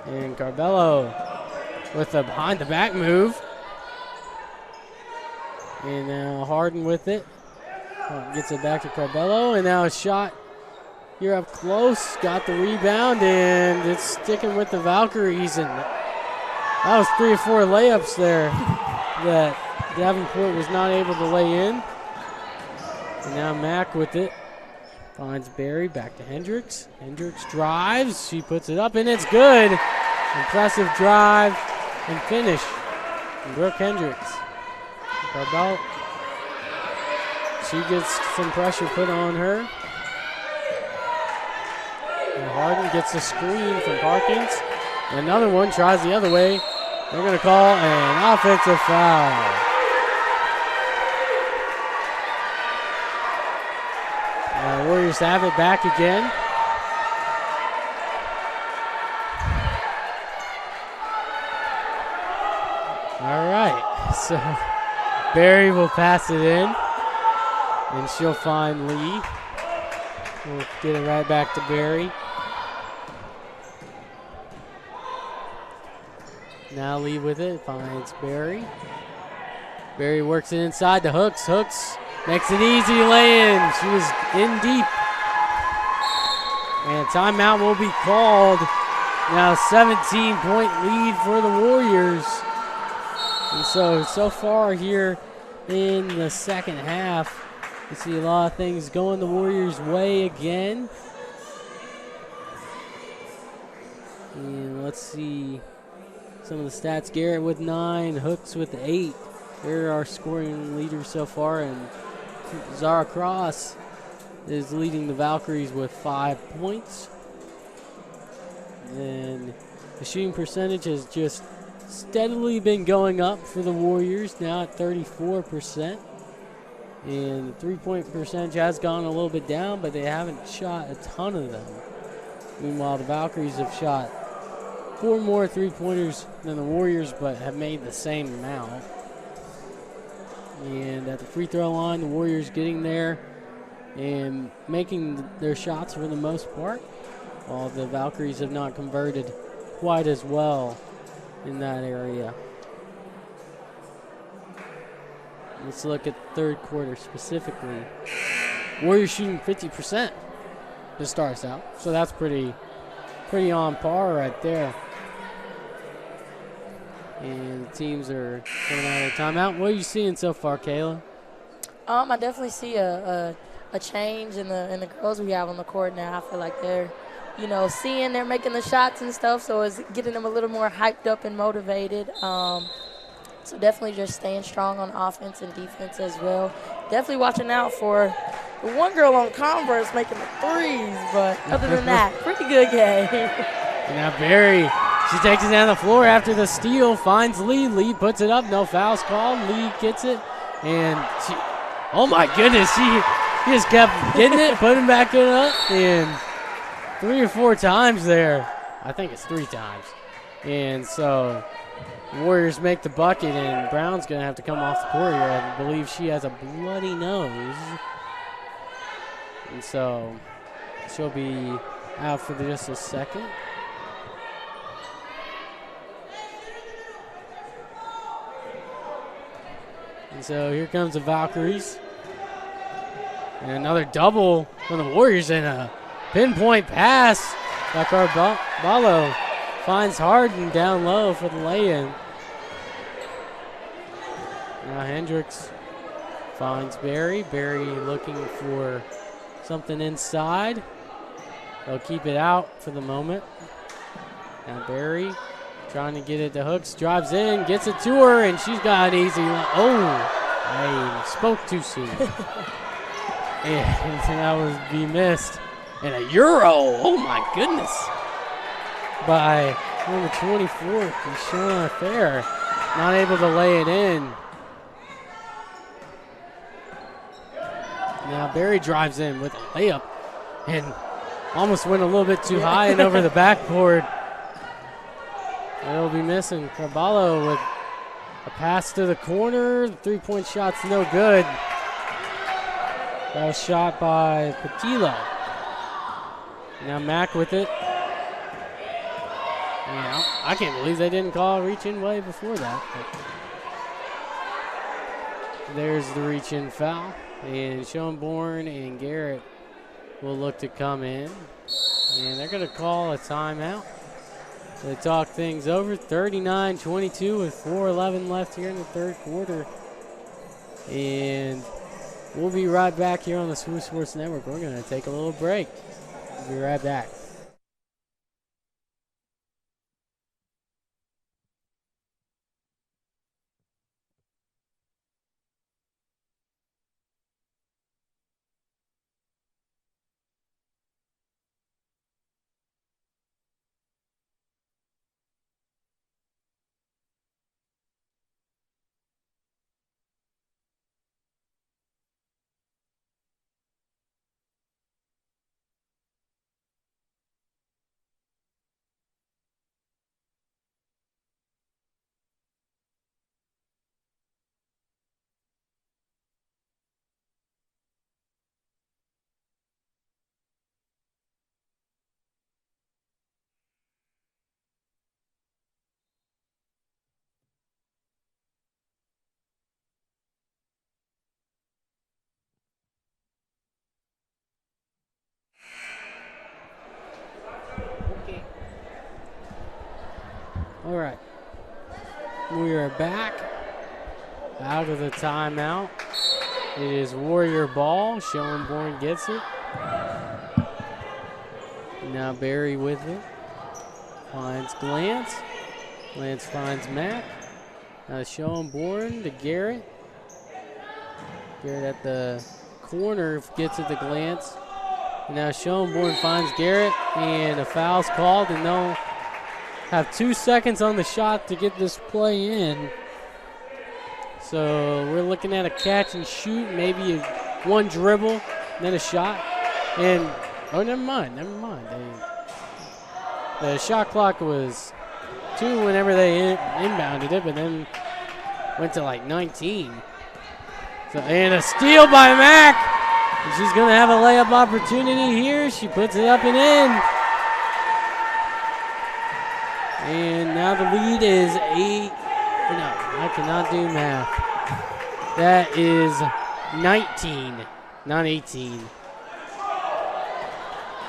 And Carbello with a behind the back move. And now Harden with it. Gets it back to Carbello, and now a shot here up close. Got the rebound, and it's sticking with the Valkyries. And that was 3 or 4 layups there that Davenport was not able to lay in. And now Mack with it. Finds Barry, back to Hendricks. Hendricks drives, she puts it up, and it's good. Impressive drive and finish from Brooke Hendricks. Carbello, she gets some pressure put on her. And Harden gets a screen from Parkins. Another one tries the other way. They're going to call an offensive foul. Warriors have it back again. All right, so Barry will pass it in, and she'll find Lee. We'll get it right back to Barry. Now Lee with it, finds Barry. Barry works it inside to Hooks. Hooks makes it easy to lay in. She was in deep. And timeout will be called. Now 17-point lead for the Warriors. And so far here in the second half, you see a lot of things going the Warriors' way again. And let's see some of the stats. Garrett with 9, Hooks with 8. They're our scoring leaders so far, and Zara Cross is leading the Valkyries with 5 points. And the shooting percentage has just steadily been going up for the Warriors, now at 34%. And the three-point percentage has gone a little bit down, but they haven't shot a ton of them. Meanwhile, the Valkyries have shot 4 more three-pointers than the Warriors, but have made the same amount. And at the free throw line, the Warriors getting there and making their shots for the most part, while the Valkyries have not converted quite as well in that area. Let's look at the third quarter specifically. Warriors shooting 50% to start us out, so that's pretty on par right there. And the teams are coming out of timeout. What are you seeing so far, Kayla? I definitely see a change in the girls we have on the court now. I feel like they're, seeing they're making the shots and stuff, so it's getting them a little more hyped up and motivated. So definitely just staying strong on offense and defense as well. Definitely watching out for the one girl on Converse making the threes, but other than that, pretty good game. And now Barry, she takes it down the floor after the steal, finds Lee. Lee puts it up, no fouls called. Lee gets it, and she, oh my goodness, she just kept getting it, putting back it up, and 3 or 4 times there. I think it's 3 times. And so Warriors make the bucket, and Brown's going to have to come off the court here. I believe she has a bloody nose. And so she'll be out for just a second. And so here comes the Valkyries. And another double from the Warriors, and a pinpoint pass by Carbello. Finds Harden down low for the lay-in. Now Hendricks finds Barry. Barry looking for something inside. They'll keep it out for the moment. Now Barry trying to get it to Hooks. Drives in, gets it to her, and she's got an easy line. Oh, I spoke too soon. And that was be missed. And a Euro, oh my goodness. By number 24, Deshauna Fair. Not able to lay it in. Now Barry drives in with a layup and almost went a little bit too high and over the backboard. It'll be missing. Carbello with a pass to the corner. The three-point shot's no good. That was shot by Patilo. Now Mack with it. Yeah, I can't believe they didn't call a reach-in way before that. But there's the reach-in foul. And Schoenborn and Garrett will look to come in. And they're going to call a timeout to talk things over. 39-22 with 4:11 left here in the third quarter. And we'll be right back here on the SWU Sports Network. We're going to take a little break. We'll be right back. All right. We are back out of the timeout. It is Warrior ball. Schoenborn gets it. Now Barry with it. Finds Glantz. Glantz finds Mack. Now Schoenborn to Garrett. Garrett at the corner gets it to Glantz. And now Schoenborn finds Garrett, and a foul's called, and they'll have 2 seconds on the shot to get this play in. So we're looking at a catch and shoot, maybe one dribble, then a shot. And, oh, never mind. The shot clock was 2 whenever they inbounded it, but then went to like 19. So, and a steal by Mack. And she's going to have a layup opportunity here. She puts it up and in. And now the lead is 8. No, I cannot do math. That is 19, not 18.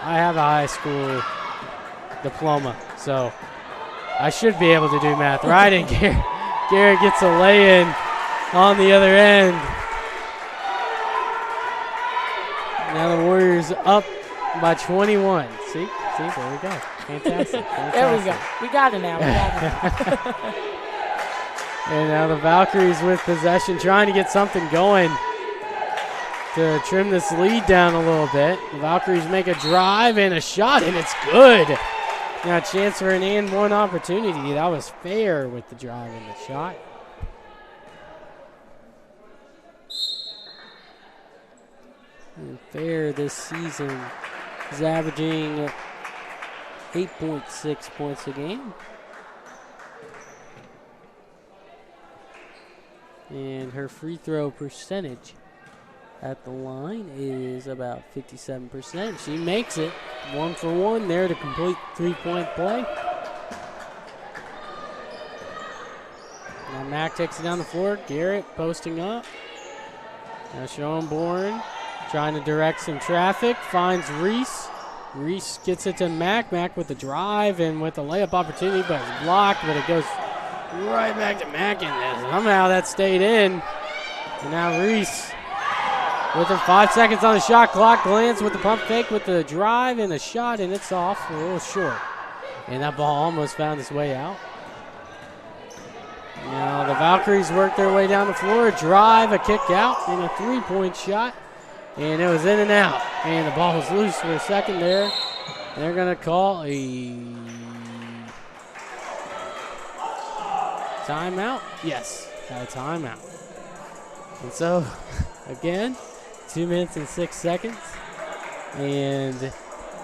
I have a high school diploma, so I should be able to do math, right? And Garrett gets a lay-in on the other end. Now the Warriors up by 21. See, there we go. Fantastic. There we go. We got it now. And now the Valkyries with possession, trying to get something going to trim this lead down a little bit. The Valkyries make a drive and a shot, and it's good. Now a chance for an and one opportunity. That was fair with the drive and the shot. And fair this season is averaging 8.6 points a game. And her free throw percentage at the line is about 57%. She makes it 1 for 1 there to complete 3-point play. Now Mack takes it down the floor. Garrett posting up. Now Schoenborn trying to direct some traffic. Finds Reese. Reese gets it to Mack. Mack with the drive and with the layup opportunity, but it's blocked, but it goes right back to Mack, and somehow that stayed in. And now Reese with her 5 seconds on the shot clock. Glantz with the pump fake with the drive and the shot, and it's off a little short. And that ball almost found its way out. Now the Valkyries work their way down the floor. A drive, a kick out, and a 3-point shot. And it was in and out. And the ball was loose for a second there. They're going to call a timeout? Yes, a timeout. And so, again, 2 minutes and 6 seconds. And the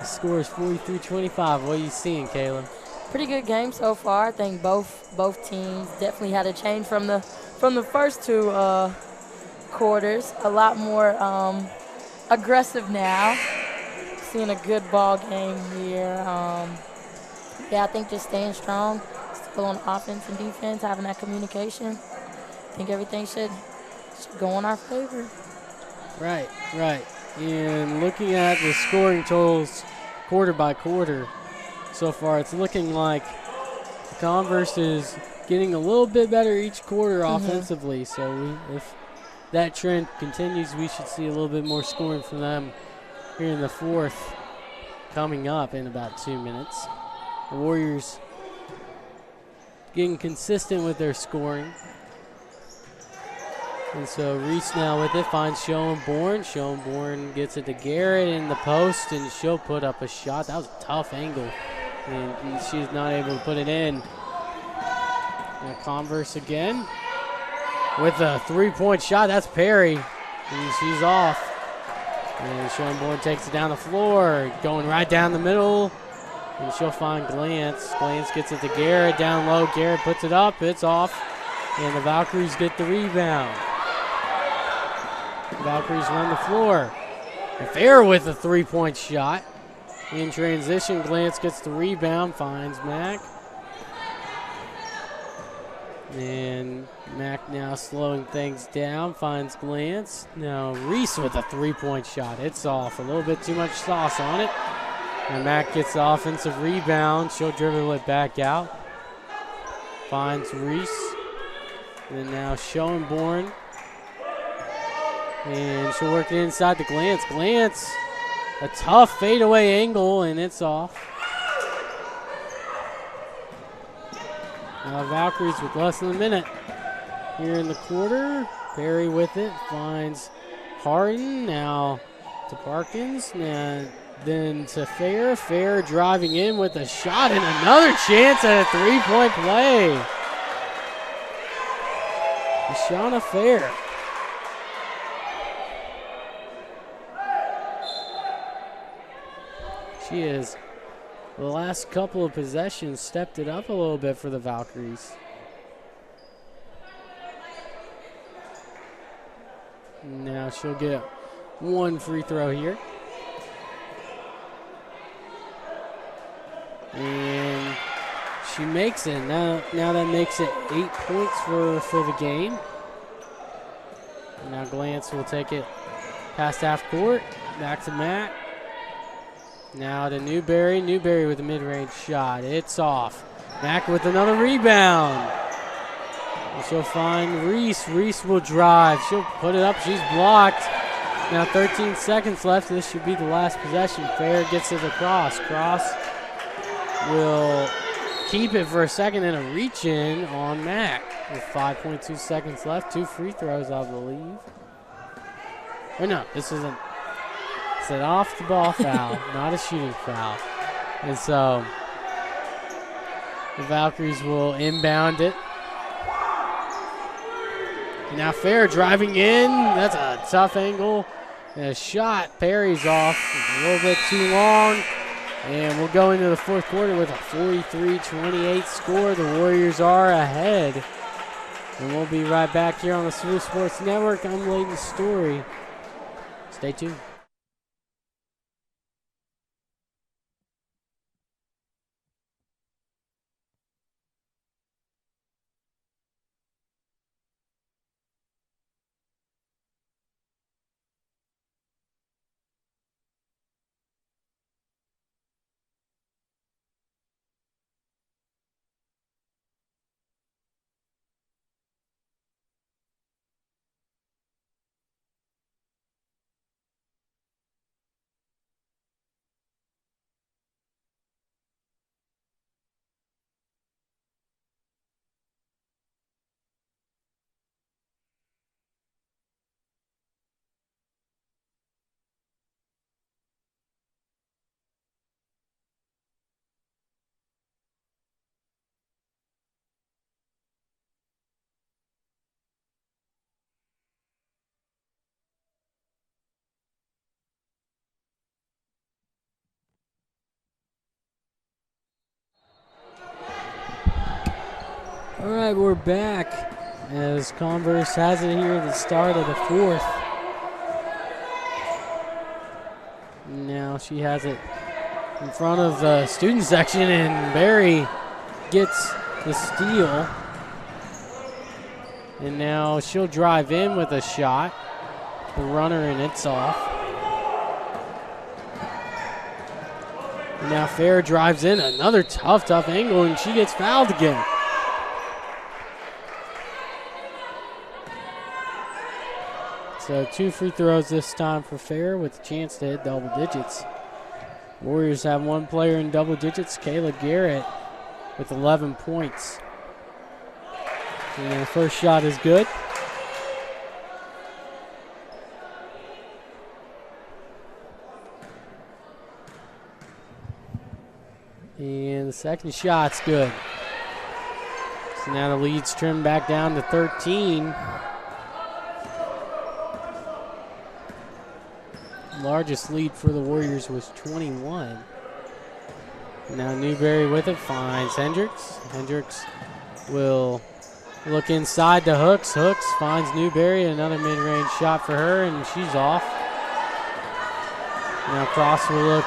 score is 43-25. What are you seeing, Kayla? Pretty good game so far. I think both teams definitely had a change from the first 2 quarters. A lot more aggressive now. Seeing a good ball game here. Yeah, I think just staying strong, still on offense and defense, having that communication. I think everything should go in our favor. Right. And looking at the scoring totals quarter by quarter so far, it's looking like Converse is getting a little bit better each quarter offensively. So if that trend continues, we should see a little bit more scoring from them here in the fourth, coming up in about 2 minutes. The Warriors getting consistent with their scoring. And so Reese now with it, finds Schoenborn. Schoenborn gets it to Garrett in the post, and she'll put up a shot. That was a tough angle, and she's not able to put it in. Now Converse again with a three-point shot. That's Perry, and she's off. And Schoenborn takes it down the floor, going right down the middle, and she'll find Glantz. Glantz gets it to Garrett down low. Garrett puts it up. It's off, and the Valkyries get the rebound. Valkyries run the floor. And Fair with a three-point shot. In transition, Glantz gets the rebound, finds Mack. And Mack now slowing things down, finds Glantz. Now Reese with a three-point shot. It's off. A little bit too much sauce on it. And Mack gets the offensive rebound. She'll dribble it back out. Finds Reese. And now Schoenborn. And she'll work it inside to Glantz. Glantz, a tough fadeaway angle, and it's off. Now Valkyries with less than a minute here in the quarter. Perry with it, finds Harden. Now to Parkins, and then to Fair. Fair driving in with a shot and another chance at a three-point play. Shauna Fair. She has, the last couple of possessions, stepped it up a little bit for the Valkyries. Now she'll get one free throw here. And she makes it. Now that makes it 8 points for the game. And now Glantz will take it past half court. Back to Matt. Now to Newberry. Newberry with a mid-range shot. It's off. Mack with another rebound. And she'll find Reese. Reese will drive. She'll put it up. She's blocked. Now 13 seconds left. This should be the last possession. Fair gets it across. Cross will keep it for a second and a reach-in on Mack. With 5.2 seconds left. 2 free throws, I believe. Or no, this isn't. It's an off-the-ball foul, not a shooting foul. And so the Valkyries will inbound it. And now Fair driving in. That's a tough angle. And a shot. Perry's off. A little bit too long. And we'll go into the fourth quarter with a 43-28 score. The Warriors are ahead. And we'll be right back here on the SWU Sports Network. I'm Layden Story. Stay tuned. All right, we're back as Converse has it here at the start of the fourth. Now she has it in front of the student section, and Barry gets the steal. And now she'll drive in with a shot. the runner, and it's off. And now Fair drives in, another tough angle, and she gets fouled again. So 2 free throws this time for Fair with a chance to hit double digits. Warriors have 1 player in double digits, Kayla Garrett, with 11 points. And the first shot is good. And the second shot's good. So now the lead's trimmed back down to 13. Largest lead for the Warriors was 21. Now Newberry with it, finds Hendricks. Hendricks will look inside to Hooks. Hooks finds Newberry, another mid-range shot for her, and she's off. Now Cross will look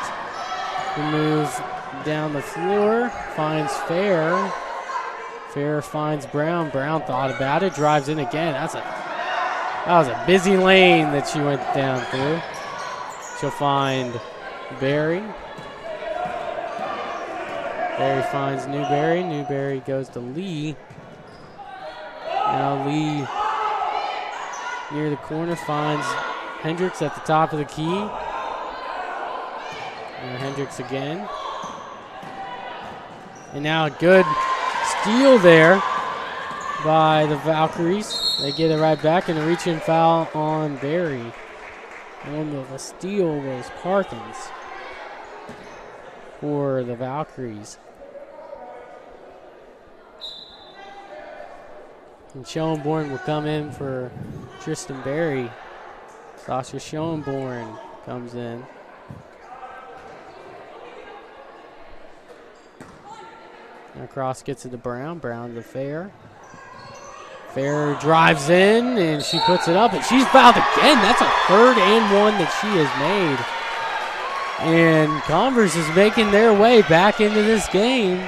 to move down the floor, finds Fair. Fair finds Brown. Brown thought about it, drives in again. That was a busy lane that she went down through. She'll find Berry. Berry finds Newberry. Newberry goes to Lee. Now Lee near the corner finds Hendricks at the top of the key. Now Hendricks again. And now a good steal there by the Valkyries. They get it right back, and a reach-in foul on Berry. And the steal was Parkins for the Valkyries. And Schoenborn will come in for Tristan Berry. Sasha Schoenborn comes in. Now Cross gets it to Brown. Brown to Fair. Fair drives in, and she puts it up, and she's fouled again. That's a 3rd and 1 that she has made. And Converse is making their way back into this game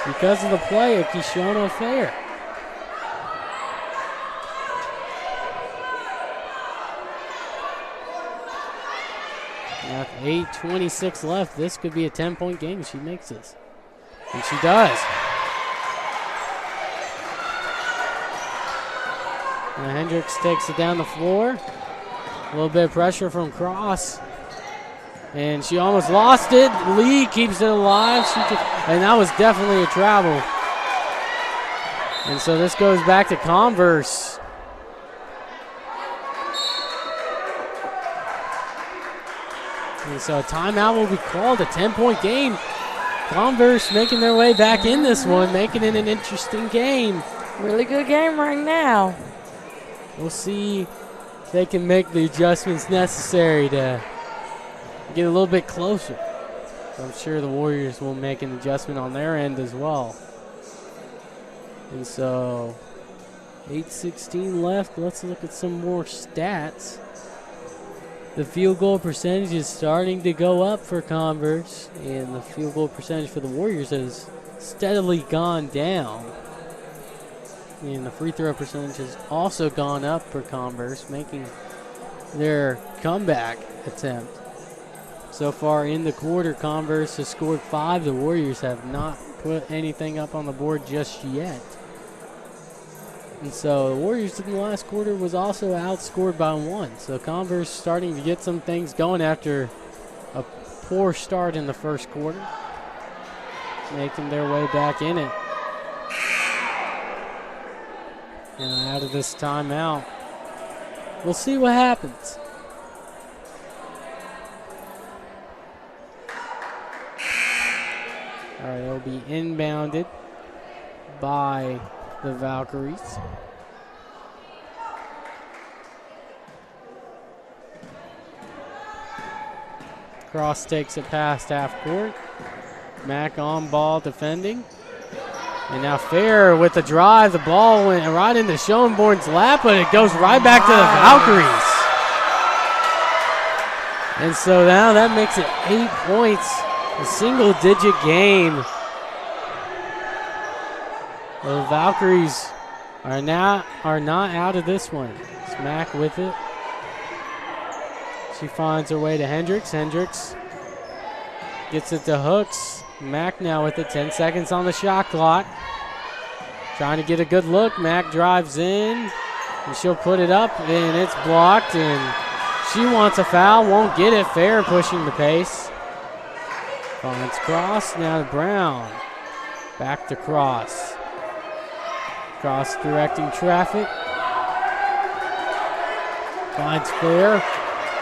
because of the play of Kishona Fair. Now 8:26 left. This could be a 10-point game if she makes this. And she does. Now Hendricks takes it down the floor. A little bit of pressure from Cross. And she almost lost it. Lee keeps it alive. And that was definitely a travel. And so this goes back to Converse. And so a timeout will be called, a 10-point game. Converse making their way back in this one, making it an interesting game. Really good game right now. We'll see if they can make the adjustments necessary to get a little bit closer. I'm sure the Warriors will make an adjustment on their end as well. And so 8:16 left. Let's look at some more stats. The field goal percentage is starting to go up for Converse, and the field goal percentage for the Warriors has steadily gone down. And the free throw percentage has also gone up for Converse, making their comeback attempt. So far in the quarter, Converse has scored 5. The Warriors have not put anything up on the board just yet. And so the Warriors in the last quarter was also outscored by 1. So Converse starting to get some things going after a poor start in the first quarter, making their way back in it. And out of this timeout, we'll see what happens. All right, it'll be inbounded by the Valkyries. Cross takes it past half court. Mack on ball defending. And now Fair with the drive. The ball went right into Schoenborn's lap, but it goes right back to the Valkyries. And so now that makes it 8 points, a single-digit game. The Valkyries are not out of this one. It's Mack with it. She finds her way to Hendricks. Hendricks gets it to Hooks. Mack now with it. 10 seconds on the shot clock. Trying to get a good look. Mack drives in. And she'll put it up, and it's blocked. And she wants a foul. Won't get it. Fair pushing the pace. Finds Cross. Now to Brown. Back to Cross. Cross directing traffic. Finds Fair.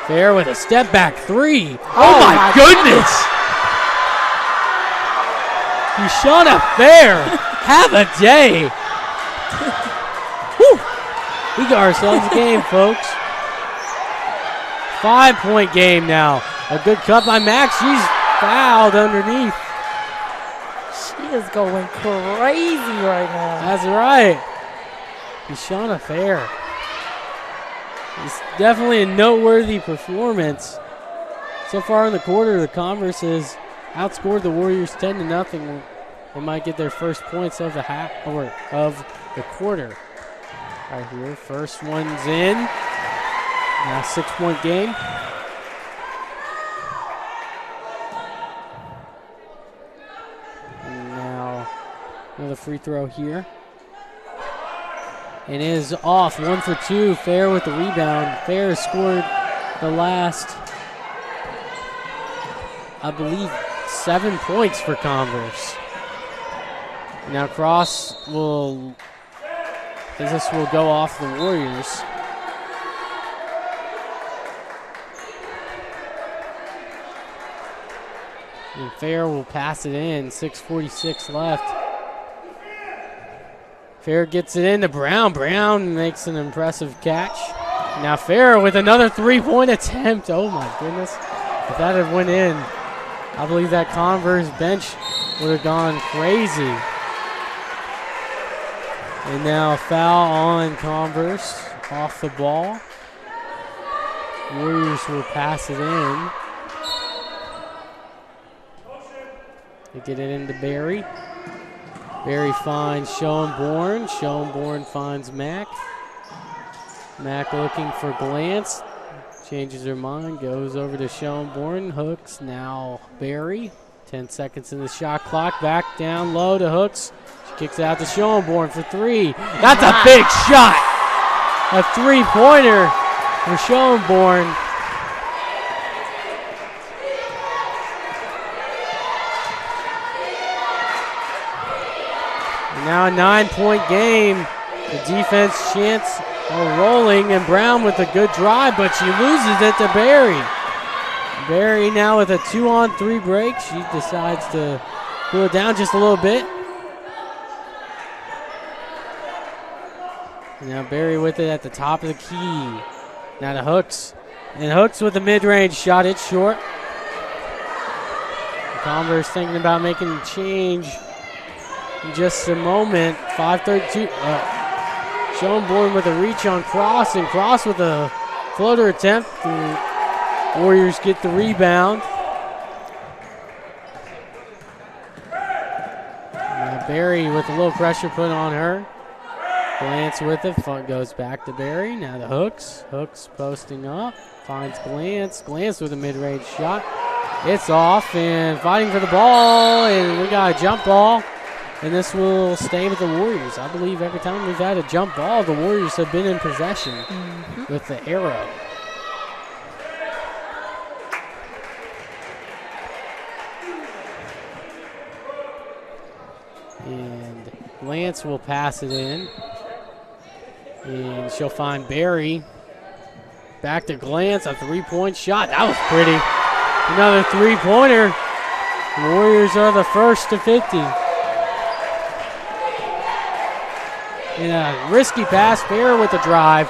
Fair with a step back three. Oh my goodness! Shauna Fair, have a day. Whew. We got ourselves a game, folks. 5-point game now. A good cut by Max. She's fouled underneath. She is going crazy right now. That's right. Shauna Fair. It's definitely a noteworthy performance. So far in the quarter, the Converse has outscored the Warriors 10-0. They might get their first points of the of the quarter. Right here, first one's in. Now 6-point game. And now another free throw here. And it is off, 1 for 2. Fair with the rebound. Fair has scored the last, I believe, 7 points for Converse. Now Cross will, this will go off the Warriors. And Fair will pass it in, 6:46 left. Fair gets it into Brown. Brown makes an impressive catch. Now Fair with another three-point attempt. Oh my goodness. If that had went in, I believe that Converse bench would have gone crazy. And now a foul on Converse off the ball. Warriors will pass it in. They get it into Barry. Barry finds Schoenborn. Schoenborn finds Mack. Mack looking for Glantz. Changes her mind, goes over to Schoenborn. Hooks, now Barry. 10 seconds in the shot clock. Back down low to Hooks. She kicks out to Schoenborn for three. That's a big shot. A three-pointer for Schoenborn. Now a 9-point game. The defense chants are rolling, and Brown with a good drive, but she loses it to Barry. Barry now with a 2-on-3 break. She decides to cool it down just a little bit. Now Barry with it at the top of the key. Now to Hooks. And Hooks with a mid-range shot. It's short. Converse thinking about making a change in just a moment. 5:32. Schoenborn with a reach on Cross, and Cross with a floater attempt. The Warriors get the rebound. Now Barry with a little pressure put on her. Glantz with it, goes back to Barry. Now the Hooks. Hooks posting up, finds Glantz. Glantz with a mid-range shot. It's off, and fighting for the ball, and we got a jump ball. And this will stay with the Warriors. I believe every time we've had a jump ball, the Warriors have been in possession with the arrow. And Lance will pass it in. And she'll find Barry. Back to Glantz, a three-point shot. That was pretty. Another three-pointer. The Warriors are the first to 50. And a risky pass, Fair with the drive.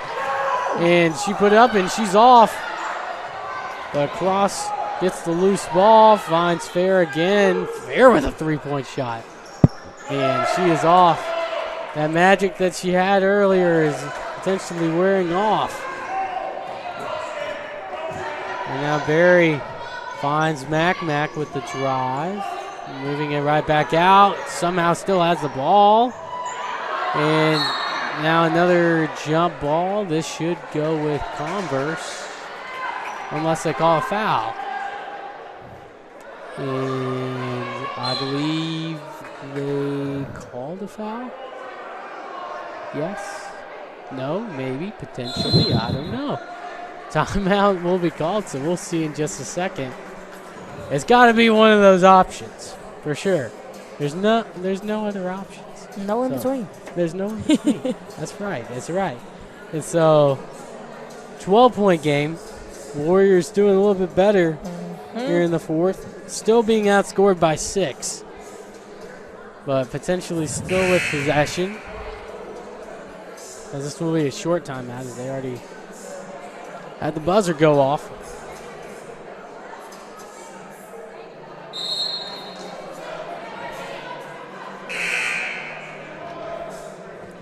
And she put it up and she's off. But Cross gets the loose ball, finds Fair again. Fair with a three-point shot. And she is off. That magic that she had earlier is potentially wearing off. And now Barry finds Mack. Mack with the drive. Moving it right back out. Somehow still has the ball. And now another jump ball. This should go with Converse. unless they call a foul. And I believe they called a foul. Yes. No, maybe, potentially, I don't know. Timeout will be called, so we'll see in just a second. It's got to be one of those options, for sure. There's no other options. No in between. There's no in between. That's right. That's right. And so, 12-point game. Warriors doing a little bit better here in the fourth. Still being outscored by 6. But potentially still with possession. As this will be a short timeout as they already had the buzzer go off.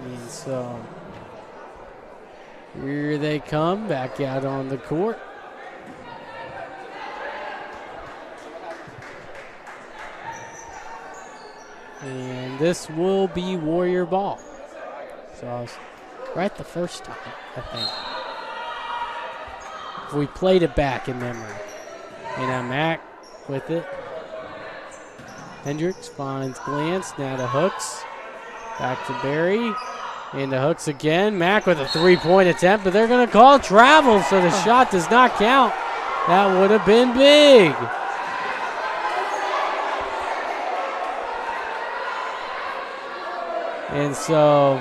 And so here they come back out on the court. And this will be Warrior ball. So I was right the first time, I think. If we played it back in memory. And now Mack with it. Hendricks finds Glantz, now to Hooks. Back to Barry. Into Hooks again. Mack with a three-point attempt, but they're going to call travel, so the shot does not count. That would have been big. And so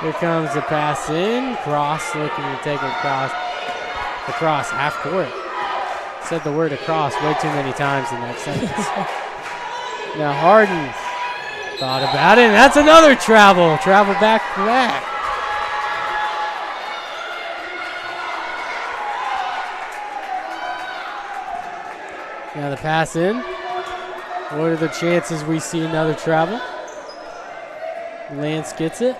here comes the pass in. Cross looking to take it across half court. Said the word across way too many times in that sentence. Now Harden thought about it, and that's another travel. Travel back to back. Now the pass in. What are the chances we see another travel? Lance gets it.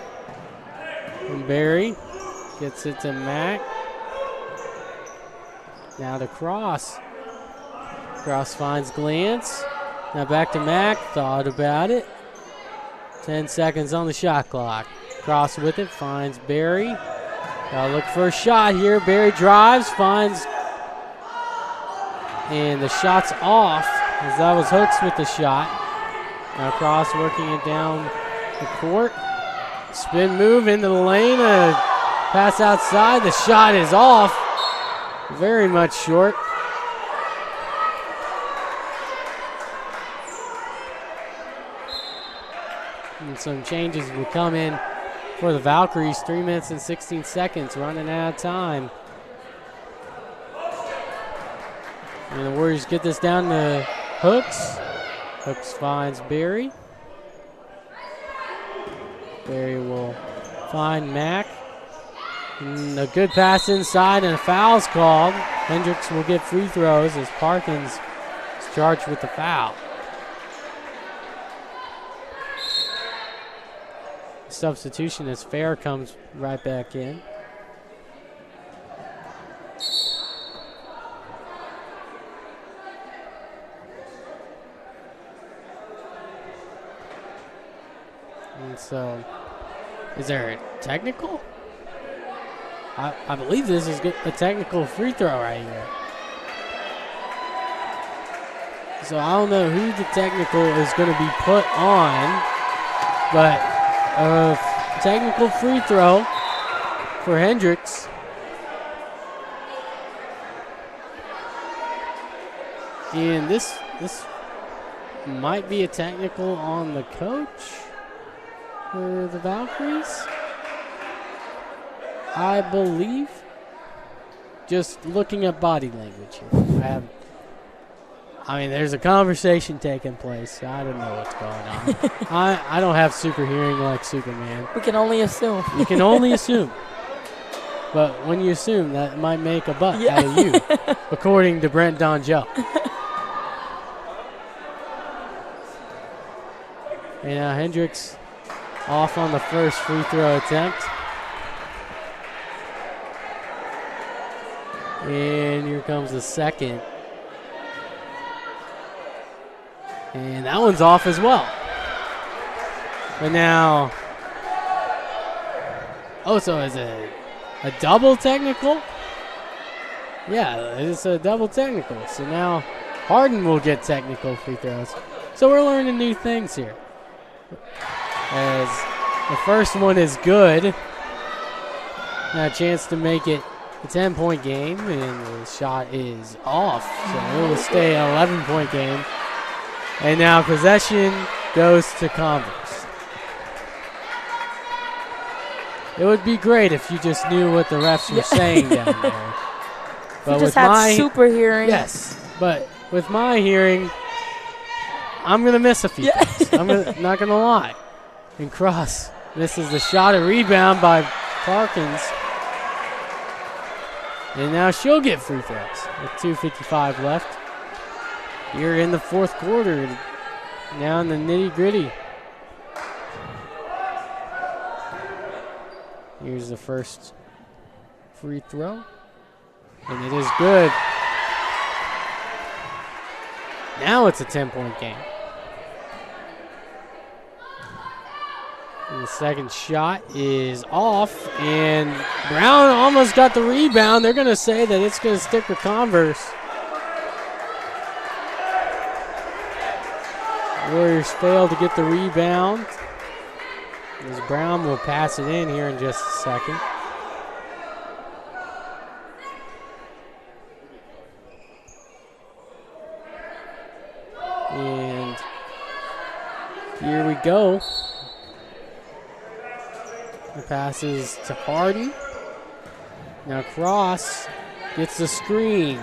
And Barry gets it to Mack. Now to Cross. Cross finds Glantz. Now back to Mack. Thought about it. 10 seconds on the shot clock. Cross with it. Finds Barry. Gotta look for a shot here. Barry drives. Finds. And the shot's off. As that was Hooks with the shot. Now Cross working it down the court. Spin move into the lane. Pass outside. The shot is off. Very much short. And some changes will come in for the Valkyries. 3 minutes and 16 seconds. Running out of time. And the Warriors get this down to Hooks. Hooks finds Barry. Barry will find Mack. And a good pass inside and a foul's called. Hendricks will get free throws as Parkins is charged with the foul. Substitution as Fair comes right back in. And so, is there a technical? I believe this is a technical free throw right here. So I don't know who the technical is going to be put on, but a technical free throw for Hendricks. And this might be a technical on the coach for the Valkyries, I believe. Just looking at body language here. I mean, there's a conversation taking place. So I don't know what's going on. I don't have super hearing like Superman. We can only assume. You can only assume. But when you assume, that might make a buck out of you, according to Brent Donjel. And now Hendricks off on the first free throw attempt. And here comes the second. And that one's off as well. But now, so is it A double technical? Yeah, it's a double technical. So now Harden will get technical free throws. So we're learning new things here. As the first one is good. Now a chance to make it a 10-point game, and the shot is off. So it will stay an 11-point game. And now possession goes to Converse. It would be great if you just knew what the refs were saying down there. But you just had super hearing. Yes, but with my hearing, I'm going to miss a few things. I'm not going to lie. And Cross misses the shot, a rebound by Parkins. And now she'll get free throws with 2:55 left. Here in the fourth quarter, now in the nitty-gritty. Here's the first free throw. And it is good. Now it's a 10-point game. And the second shot is off, and Brown almost got the rebound. They're going to say that it's going to stick with Converse. Warriors fail to get the rebound, as Brown will pass it in here in just a second. And here we go. The passes to Harden. Now Cross gets the screen.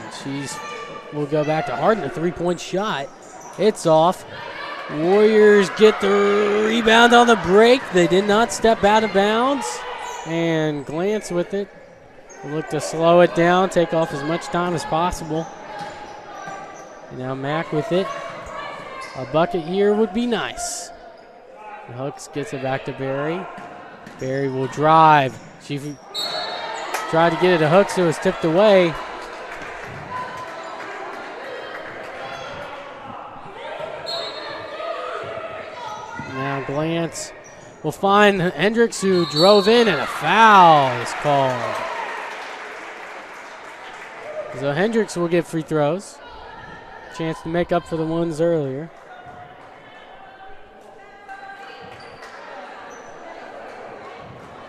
We'll go back to Harden, a three-point shot. It's off. Warriors get the rebound on the break. They did not step out of bounds. And Glance with it. Look to slow it down, take off as much time as possible. And now Mack with it. A bucket here would be nice. The Hooks gets it back to Barry. Barry will drive. She tried to get it to Hooks. It was tipped away. Now Glance will find Hendricks, who drove in, and a foul is called. So Hendricks will get free throws. Chance to make up for the ones earlier.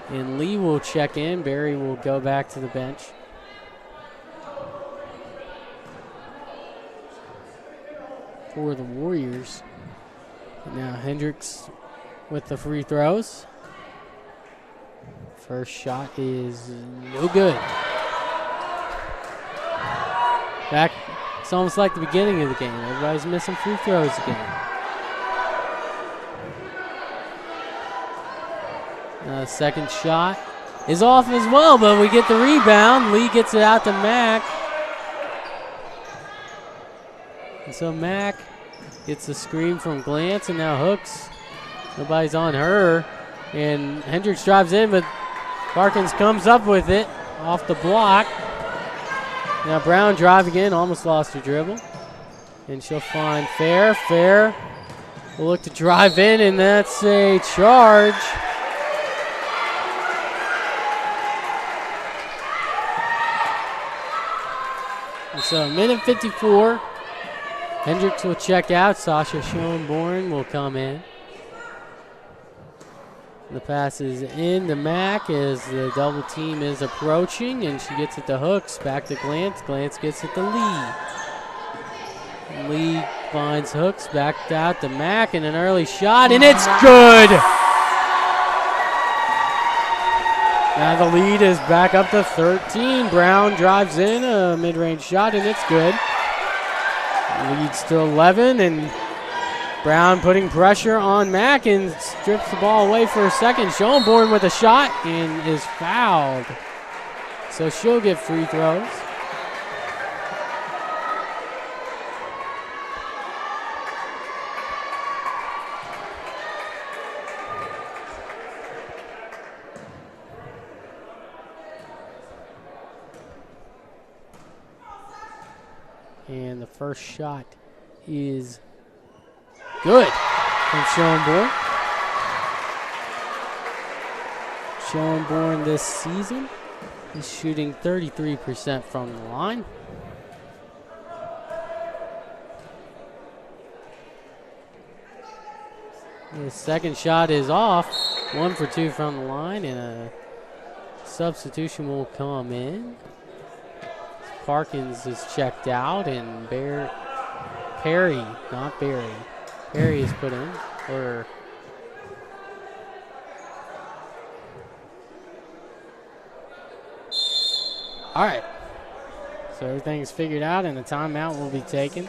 And Lee will check in. Barry will go back to the bench. For the Warriors. Now Hendricks with the free throws. First shot is no good. Back, it's almost like the beginning of the game. Everybody's missing free throws again. Second shot is off as well, but we get the rebound. Lee gets it out to Mack. And so Mack gets the screen from Glance, and now Hooks. Nobody's on her. And Hendricks drives in, but Parkins comes up with it off the block. Now Brown drive again, almost lost her dribble. And she'll find Fair. Fair will look to drive in, and that's a charge. And so minute 54. Hendricks will check out. Sasha Schoenborn will come in. The pass is in to Mack as the double team is approaching, and she gets it to Hooks. Back to Glance. Glance gets it to Lee. Lee finds Hooks. Back out to Mack, and an early shot, and it's good. Now the lead is back up to 13. Brown drives in a mid-range shot, and it's good. Leads to 11, and Brown putting pressure on Mack and strips the ball away for a second. Schoenborn with a shot and is fouled. So she'll get free throws. And the first shot is good from Schoenborn. Schoenborn this season He's shooting 33% from the line. His second shot is off. 1 for 2 from the line, and a substitution will come in. Parkins is checked out, and Perry, not Barry. Perry is put in for all right. So everything's figured out, and the timeout will be taken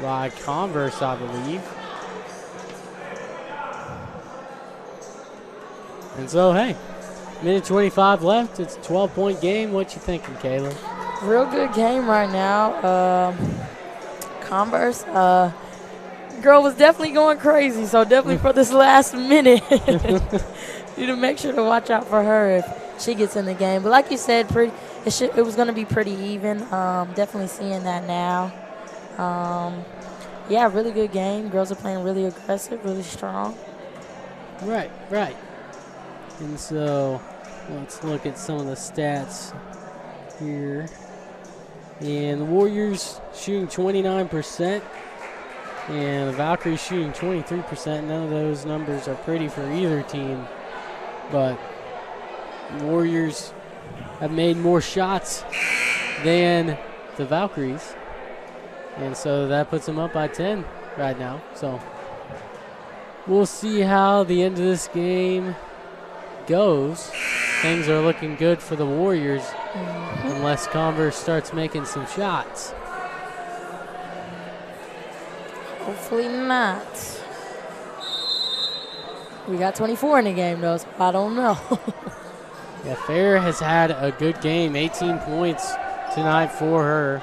by Converse, I believe. And so, hey, minute 25 left. It's a 12-point game. What you thinking, Kayla? Real good game right now. Converse, girl was definitely going crazy, so definitely for this last minute, you to make sure to watch out for her if she gets in the game. But like you said, it was going to be pretty even. Definitely seeing that now. Yeah, really good game. Girls are playing really aggressive, really strong. Right. And so let's look at some of the stats here. And the Warriors shooting 29%, and the Valkyries shooting 23%. None of those numbers are pretty for either team, but the Warriors have made more shots than the Valkyries, and so that puts them up by 10 right now. So we'll see how the end of this game goes. Things are looking good for the Warriors unless Converse starts making some shots. Hopefully not. We got 24 in the game, though, so I don't know. Yeah, Fair has had a good game. 18 points tonight for her.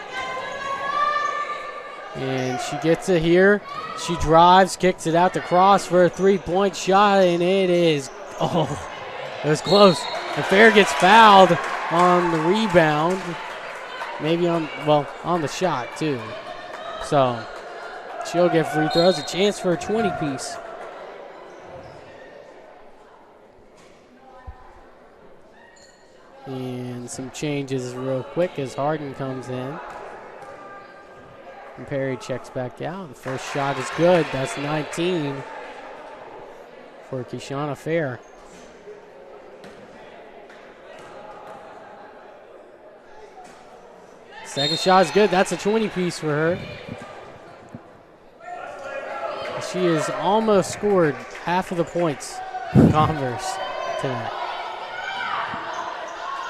And she gets it here. She drives, kicks it out to cross for a three-point shot, and it is, it was close. And Fair gets fouled on the rebound. Maybe on the shot, too. So she'll get free throws, a chance for a 20-piece. And some changes real quick as Harden comes in. And Perry checks back out. The first shot is good. That's 19 for Keshana Fair. Second shot is good. That's a 20-piece for her. She has almost scored half of the points for Converse tonight.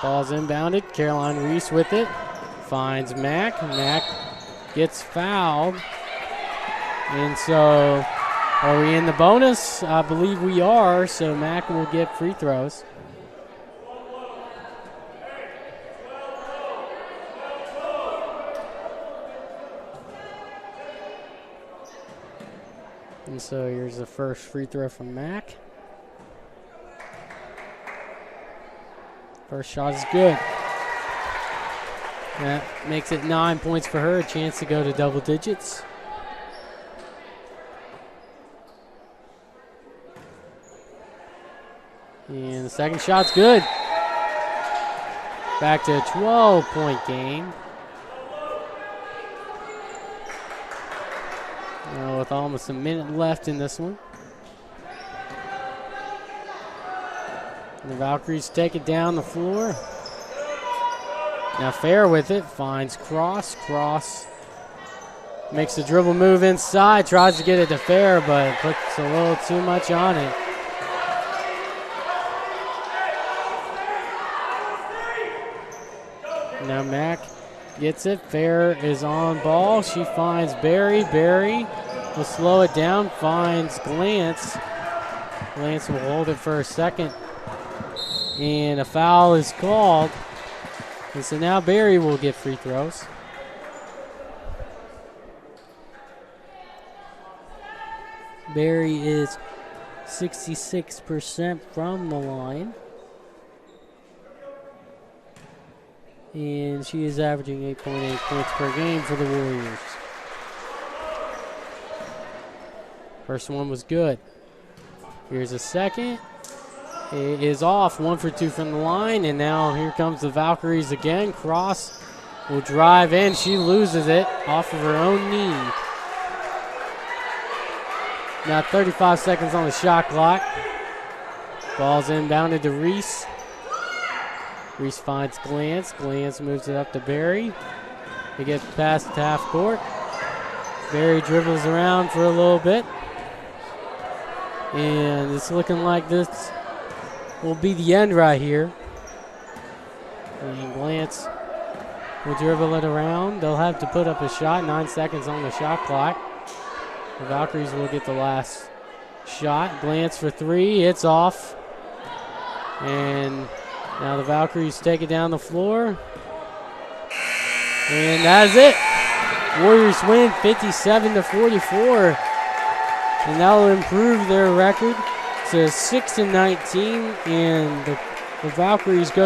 Ball's inbounded. Caroline Reese with it. Finds Mack. Mack gets fouled. And so, are we in the bonus? I believe we are, so Mack will get free throws. And so here's the first free throw from Mack. First shot is good. That makes it 9 points for her, a chance to go to double digits. And the second shot's good. Back to a 12-point game. With almost a minute left in this one. And the Valkyries take it down the floor. Now Fair with it, finds Cross. Cross makes the dribble move inside, tries to get it to Fair, but puts a little too much on it. Now Mack gets it. Fair is on ball. She finds Barry. Barry will slow it down, finds Glantz. Glantz will hold it for a second. And a foul is called. And so now Barry will get free throws. Barry is 66% from the line. And she is averaging 8.8 points per game for the Warriors. First one was good. Here's a second. is off. 1 for 2 from the line, and now here comes the Valkyries again. Cross will drive in. She loses it off of her own knee. Now 35 seconds on the shot clock. Ball's inbounded to Reese. Reese finds Glantz. Glantz moves it up to Barry. He gets past half court. Barry dribbles around for a little bit. And it's looking like this will be the end right here. And Glantz will dribble it around. They'll have to put up a shot. 9 seconds on the shot clock. The Valkyries will get the last shot. Glantz for 3. It's off. And now the Valkyries take it down the floor. And that's it. Warriors win 57-44. And that will improve their record to 6-19. And the Valkyries go